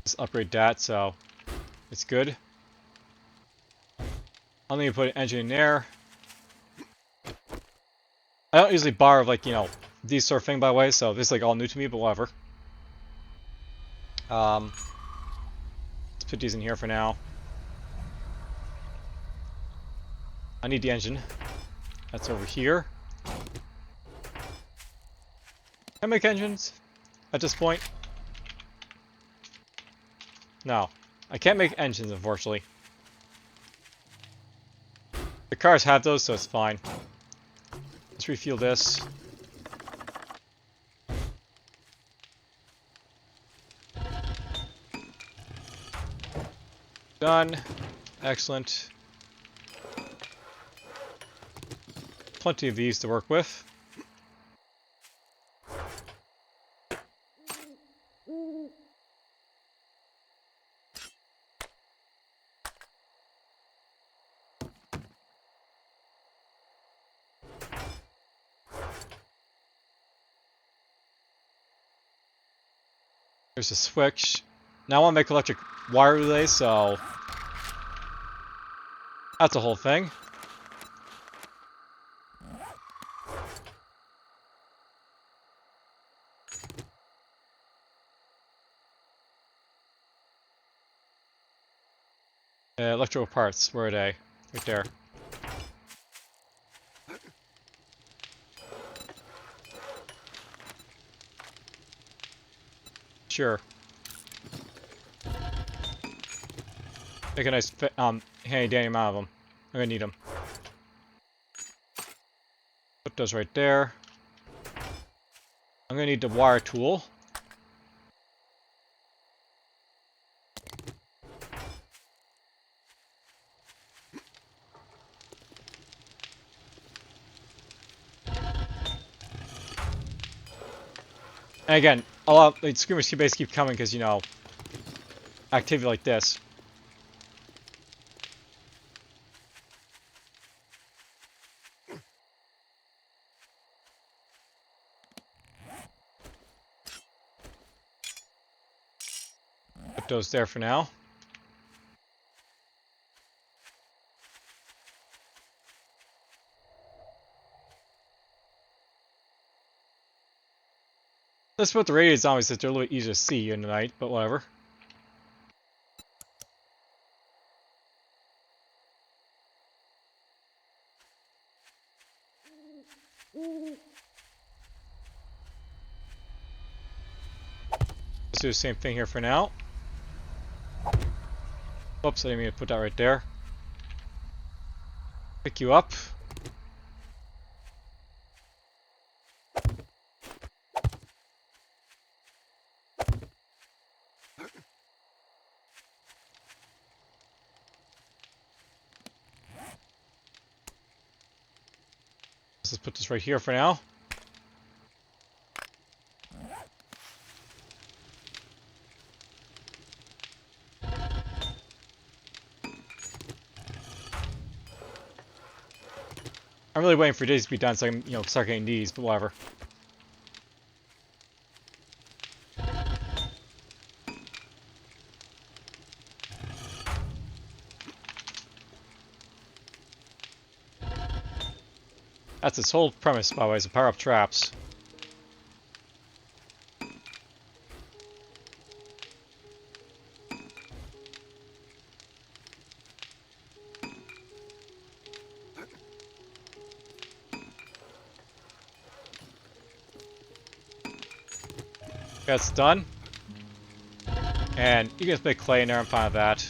Just upgrade that so it's good. I'm gonna put an engine in there. I don't usually borrow like, you know, these sort of thing by the way, so this is like all new to me, but whatever. Let's put these in here for now. I need the engine. That's over here. Can I make engines at this point? No. I can't make engines, unfortunately. The cars have those, so it's fine. Let's refuel this. Done. Excellent. Plenty of these to work with. There's a switch. Now I want to make electric wire relays, so that's a whole thing. Electrical parts, where are they? Right there. Sure. Make a nice, handy dandy amount of them. I'm gonna need them. Put those right there. I'm gonna need the wire tool. And again, a lot of screamers basically keep coming because, you know, activity like this. Put those there for now. Let's put the radiated zombies that they're a little bit easier to see in the night, but whatever. Let's do the same thing here for now. Oops, I didn't mean to put that right there. Pick you up. Let's just put this right here for now. I'm really waiting for days to be done so I can, you know, start getting these, but whatever. That's its whole premise, by the way, is to power up traps. That's done. And you can just make clay in there, I'm fine with that.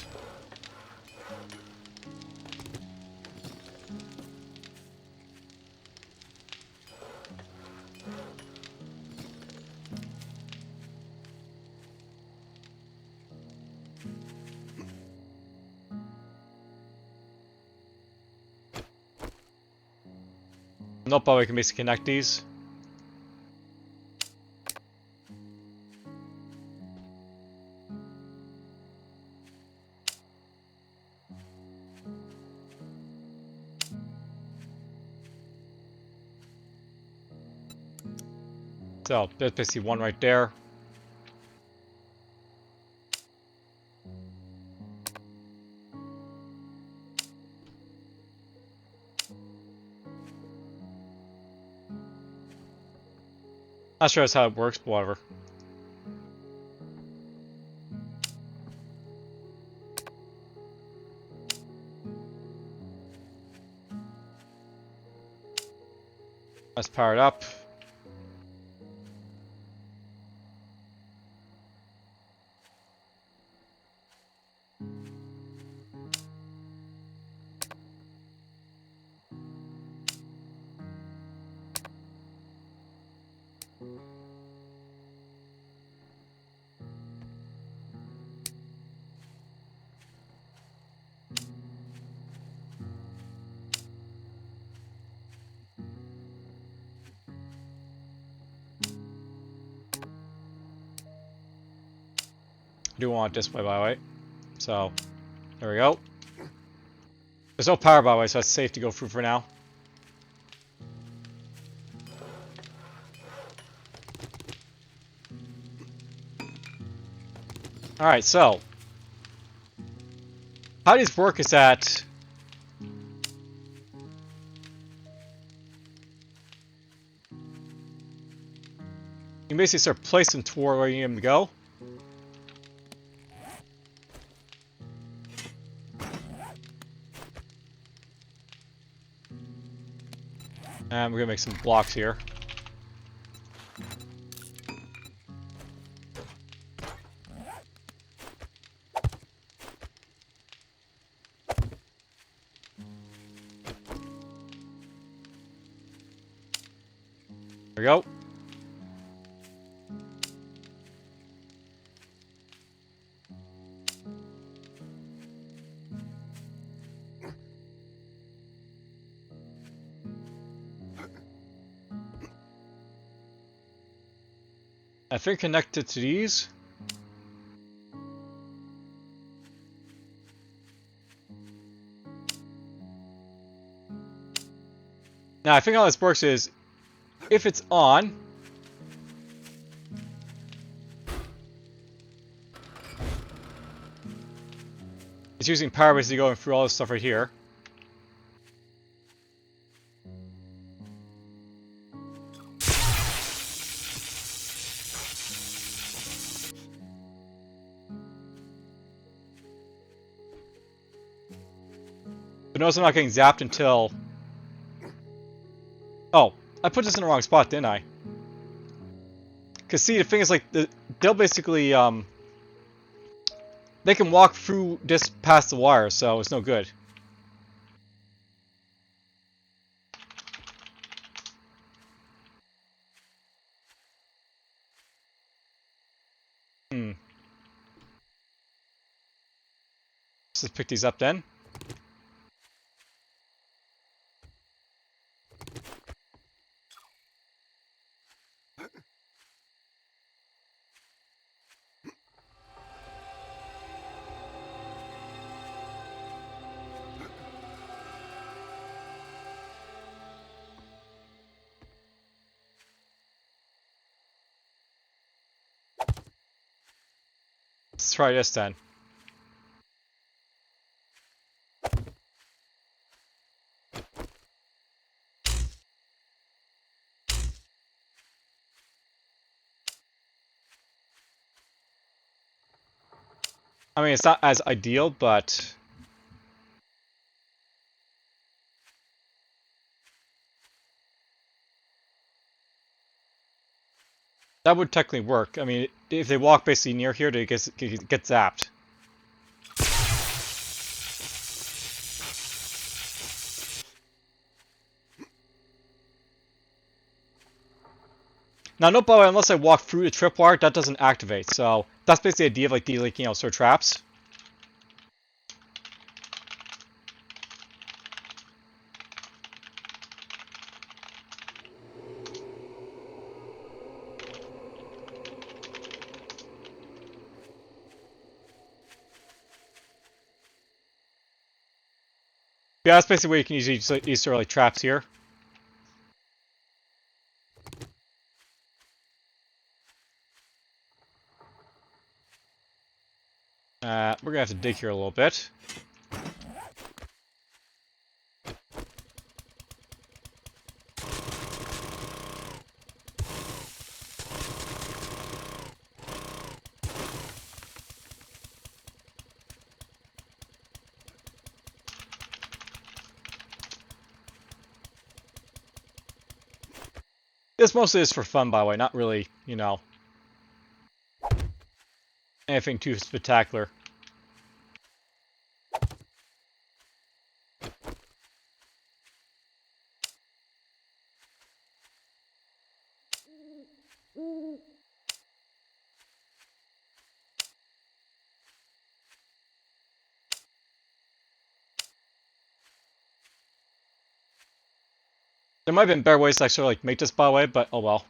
Nope, but we can basically connect these. So there's basically one right there. Not sure that's how it works, but whatever. Let's power it up. I do want it this way, by the way. So, there we go. There's no power, by the way, so it's safe to go through for now. Alright, so. How these work is that... you basically start placing toward where you need them to go. And we're gonna make some blocks here. There we go. I think connected to these. Now I think how this works is, if it's on, it's using power basically going through all this stuff right here. But notice I'm not getting zapped until... oh, I put this in the wrong spot, didn't I? Because see, the thing is, like, they'll basically, they can walk through this past the wire, so it's no good. Let's just pick these up then. Let's try this then. I mean, it's not as ideal, but... that would technically work. I mean, if they walk basically near here, they get zapped. Now, note by the way, unless I walk through the tripwire, that doesn't activate. So that's basically the idea of like the sort of traps. Yeah, that's basically where you can use these sort of like traps here. We're gonna have to dig here a little bit. This mostly is for fun, by the way, not really, you know, anything too spectacular. There might have been better ways to actually like make this, by the way, but oh well.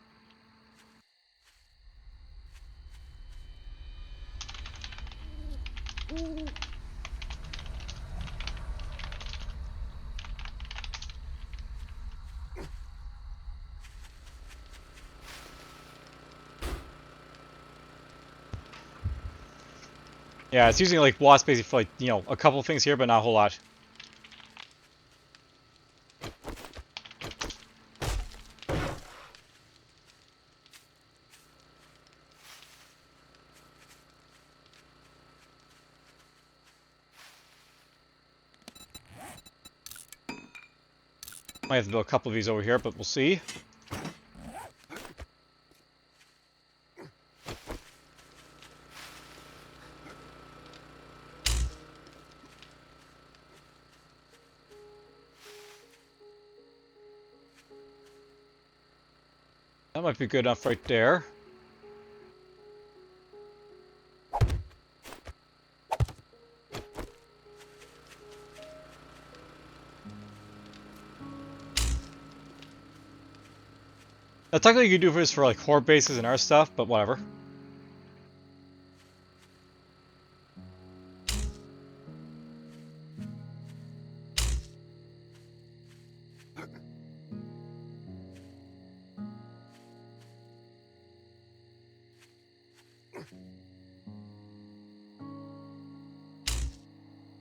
Yeah, it's using like wasp basically for like, you know, a couple things here, but not a whole lot. Might have to build a couple of these over here, but we'll see. That might be good enough right there. Now, technically you could do this for like horde bases and our stuff, but whatever.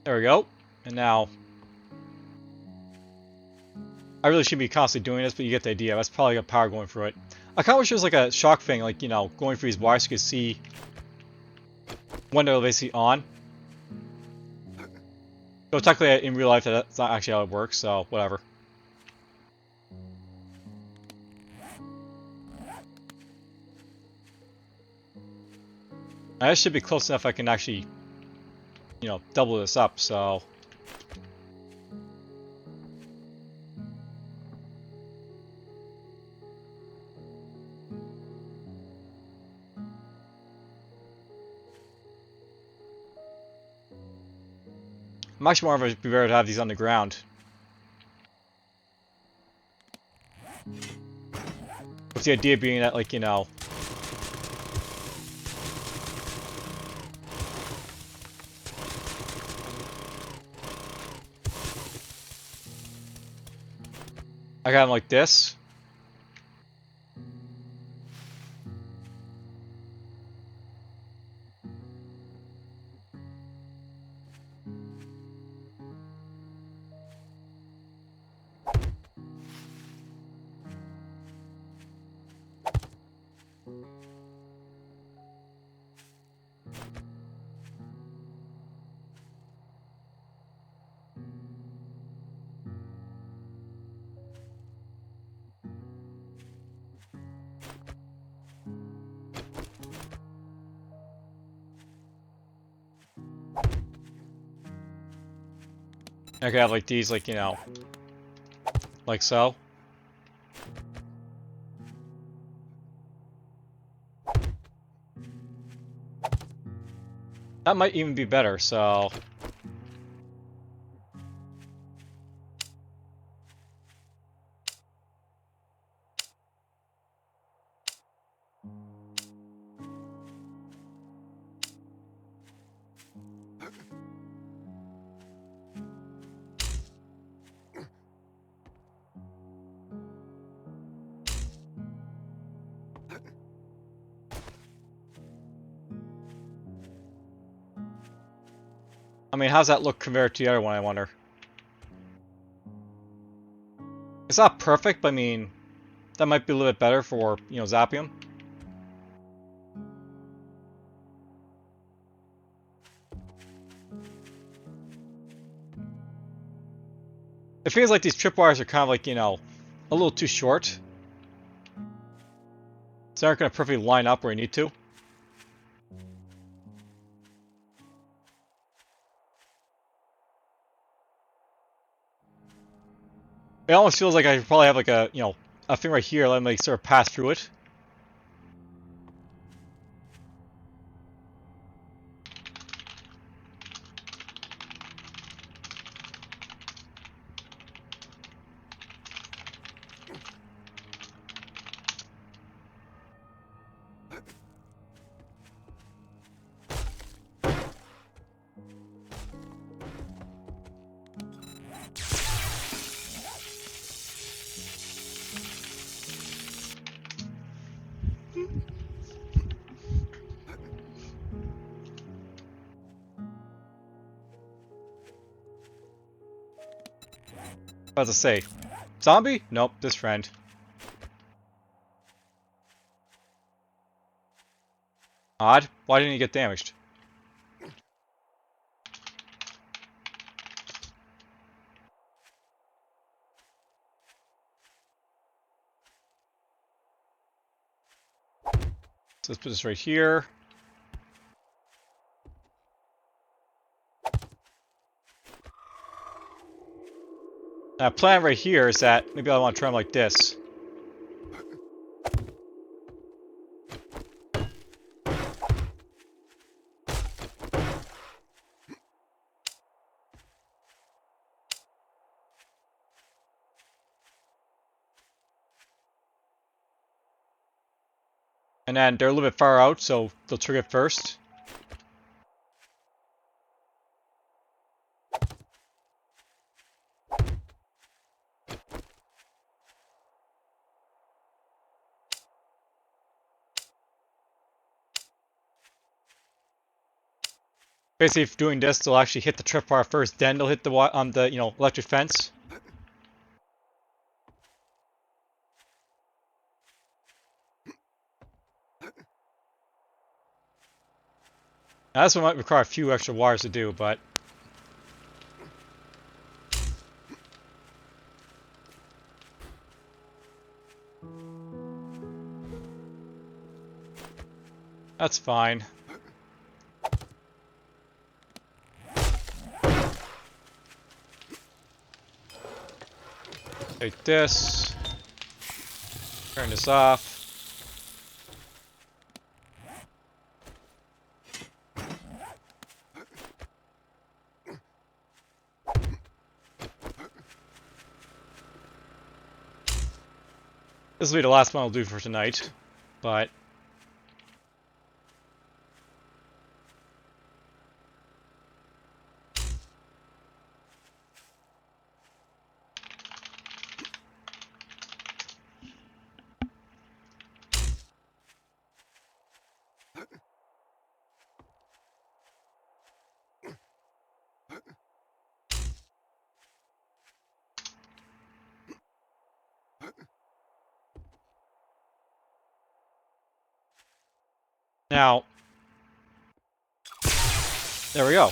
There we go. And now, I really shouldn't be constantly doing this, but you get the idea. That's probably got power going through it. I kind of wish there was like a shock thing, like, you know, going through these wires so you could see when they're basically on. So technically, in real life, that's not actually how it works, so whatever. Now, this should be close enough I can actually, you know, double this up, so... Much more of it would be better to have these on the ground. With the idea being that, like, you know... I got them like this. I could have like these, like, you know, like so. That might even be better, so... I mean, how's that look compared to the other one, I wonder? It's not perfect, but I mean, that might be a little bit better for, you know, Zapium. It feels like these tripwires are kind of like, you know, a little too short. So they aren't going to perfectly line up where you need to. It almost feels like I should probably have like a, you know, a thing right here, let me like, sort of pass through it. What does it say? Zombie? Nope, this friend. Odd. Why didn't he get damaged? So let's put this right here. Now, plan right here is that maybe I want to try them like this. And then they're a little bit far out, so they'll trigger it first. Basically, if doing this, they'll actually hit the tripwire first, then they'll hit the you know, electric fence. Now, this one might require a few extra wires to do, but that's fine. Take this. Turn this off. This will be the last one I'll do for tonight, but now, there we go.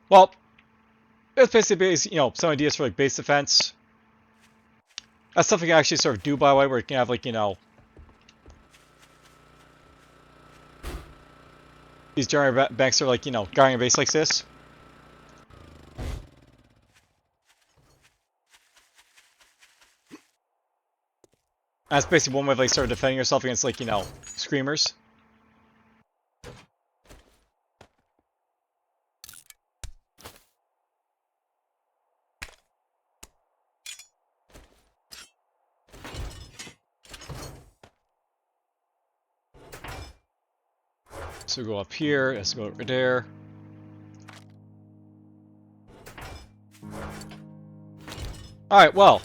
Well, it's basically, you know, some ideas for like base defense. That's something I actually sort of do, by the way, where you can have like, you know, these giant banks are like, you know, guarding a base like this. That's basically one way of like sort of defending yourself against like, you know, screamers. So go up here, let's go over there. Alright, well,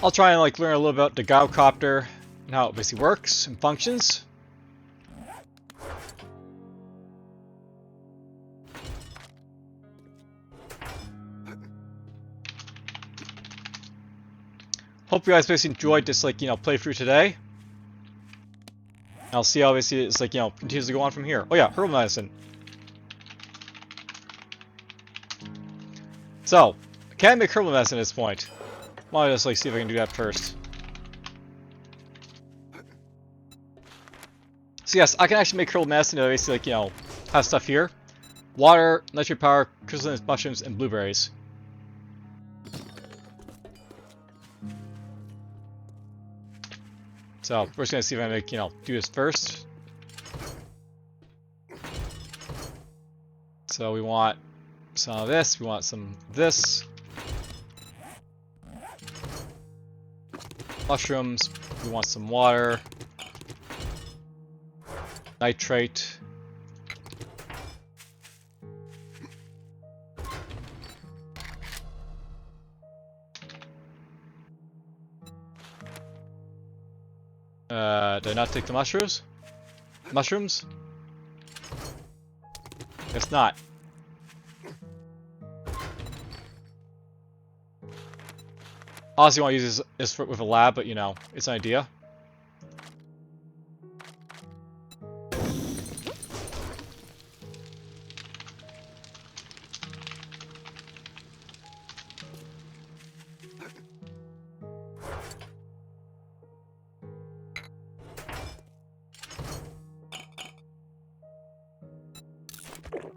I'll try and like learn a little about the Gyrocopter and how it basically works and functions. Hope you guys basically enjoyed this, like, playthrough today. I'll see how obviously it's like, continues to go on from here. Oh yeah, herbal medicine. So, I can't make herbal medicine at this point. I'll just like see if I can do that first. So yes, I can actually make herbal medicine to basically like, have stuff here. Water, nitrate power, crystalline mushrooms, and blueberries. So, we're just gonna see if I make, do this first. So we want some of this, we want some of this. Mushrooms, we want some water. Nitrate. Did I not take the mushrooms? Mushrooms? Guess not. Honestly, want to use this with a lab, but it's an idea.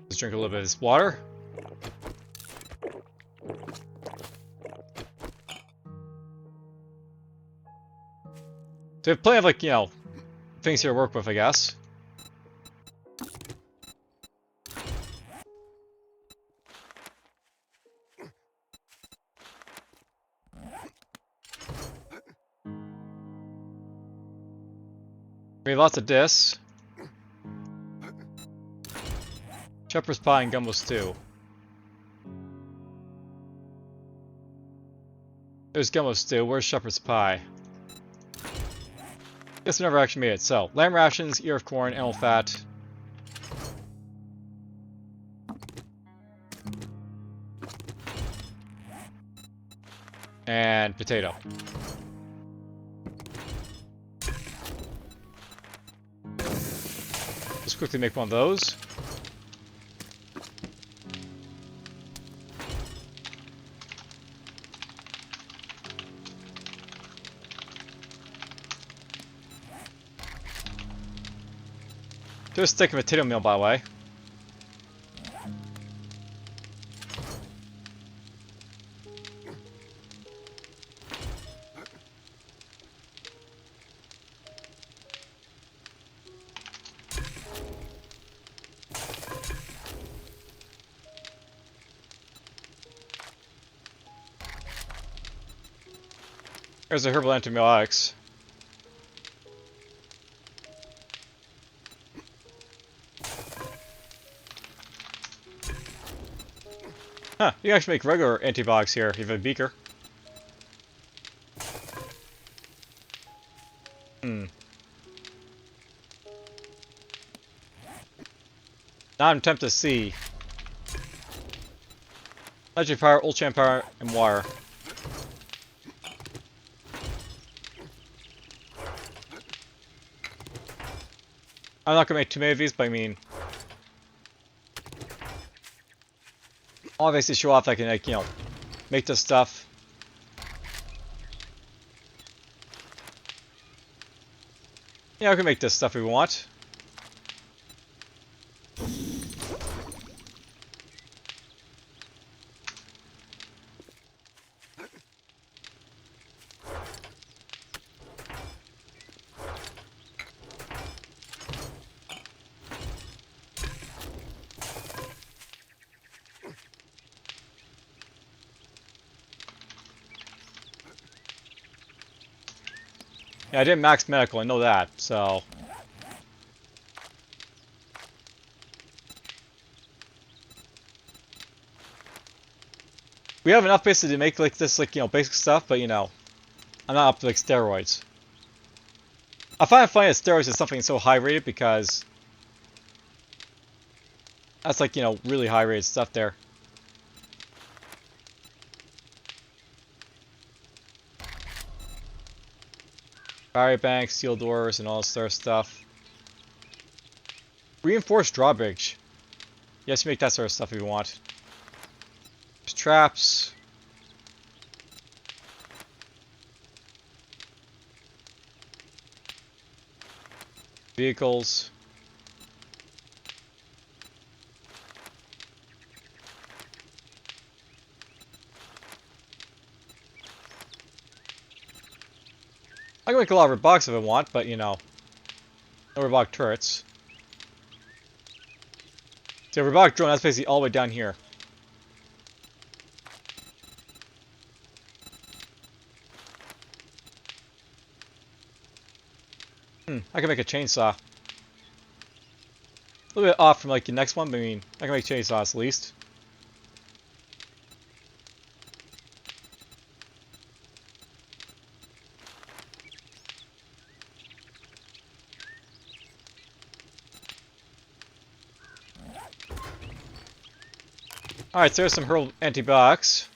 Let's drink a little bit of this water. So we have plenty of like, things here to work with, I guess. We have lots of this. Shepherd's pie and gumbo stew. There's gumbo stew. Where's shepherd's pie? Guess we never actually made it. So, lamb rations, ear of corn, animal fat. And potato. Let's quickly make one of those. Just stick a potato meal, by the way. There's a herbal antibiotics. Huh, you can actually make regular antibiotics here, if you have a beaker. Now I'm tempted to see. Legendary power, old champ power, and water. I'm not gonna make too many of these, but I mean, I'll obviously show off that I can, like, make this stuff. Yeah, I can make this stuff if we want. Yeah, I didn't max medical, I know that, so. We have enough basically to make like this, like, you know, basic stuff, but you know, I'm not up to like steroids. I find it funny that steroids is something so high rated because that's like, you know, really high rated stuff there. Barrier banks, steel doors, and all this sort of stuff. Reinforced drawbridge. Yes, you make that sort of stuff if you want. There's traps. Vehicles. I can make a lot of robotics if I want, but you know, no robotic turrets. So a robotic drone, that's basically all the way down here. I can make a chainsaw. A little bit off from like the next one, but I mean, I can make chainsaws at least. Alright, so there's some hurled antibiotics.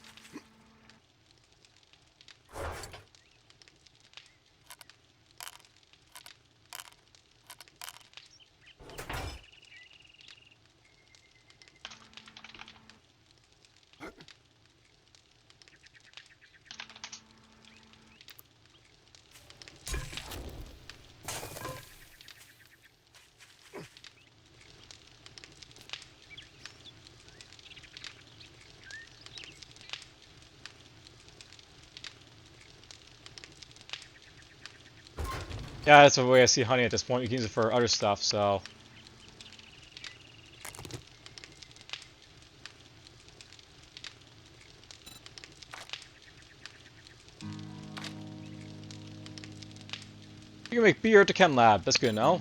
Yeah, that's the way I see honey at this point. You can use it for other stuff, so. You can make beer at the chem lab. That's good to know.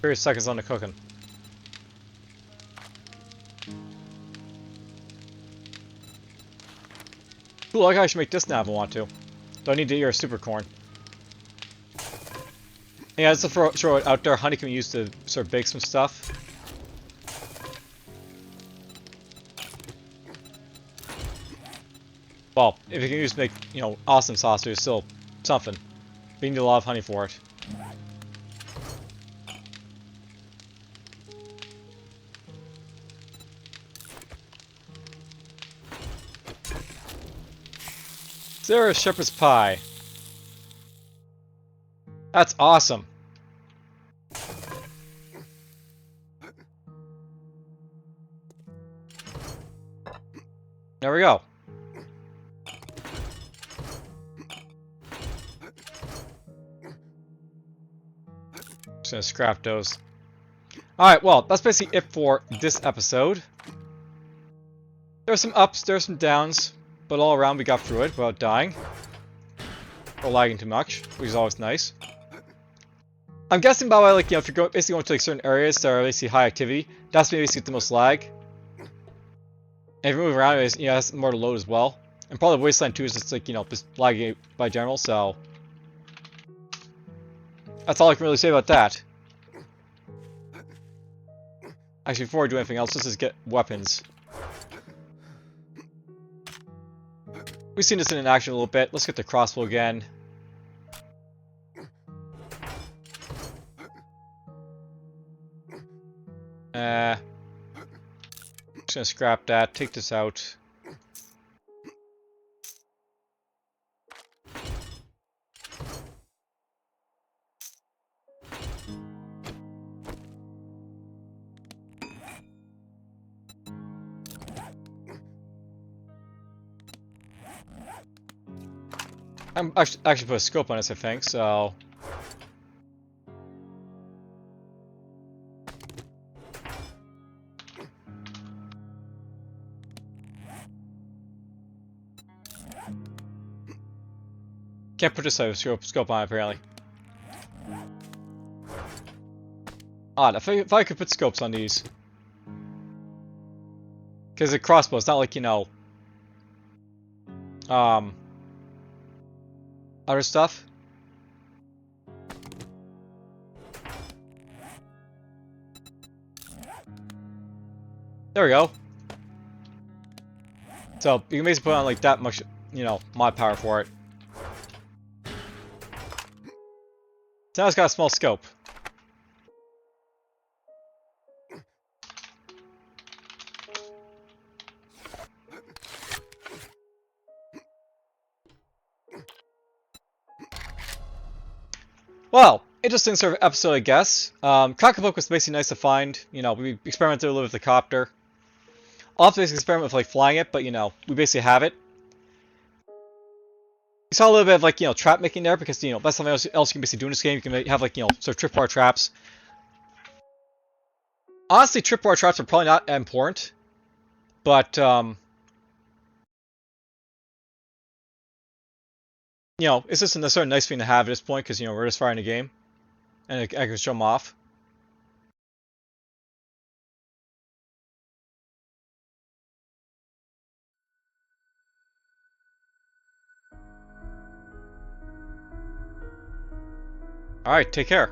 Various seconds on the cooking. Cool, I should make this now if I want to. Do I need to eat a super corn? Yeah, just to throw it out there. Honey can be used to sort of bake some stuff. Well, if you can use to make, you know, awesome sauce, there's still something. But you need a lot of honey for it. Sarah's shepherd's pie. That's awesome. There we go. Just gonna scrap those. Alright, well, that's basically it for this episode. There's some ups, there's some downs, but all around we got through it without dying. Or lagging too much, which is always nice. I'm guessing by the way, like, you know, if you're basically going to like certain areas that are basically high activity, that's basically the most lag. And if you move around, it's, you know, that's more to load as well. And probably Wasteland 2 is just like, you know, just lagging by general, so. That's all I can really say about that. Actually, before I do anything else, let's just get weapons. We've seen this in action a little bit. Let's get the crossbow again. Just gonna scrap that, take this out. I'm actually put a scope on this, I think, so. Can't put this scope on apparently. Odd. If I could put scopes on these. Because the crossbow, it's not like, you know, other stuff. There we go. So you can basically put on like that much, you know, mod power for it. So now it's got a small scope. Well, interesting sort of episode, I guess. Cockbook was basically nice to find. You know, we experimented a little with the copter. I'll have to basically experiment with like flying it, but you know, we basically have it. We saw a little bit of like, you know, trap making there because, you know, that's something else you can basically do in this game. You can have like, you know, sort of tripwire traps. Honestly, tripwire traps are probably not important, but you know, it's just a sort of nice thing to have at this point because, you know, we're just far in the game, and I can show them off. All right, take care.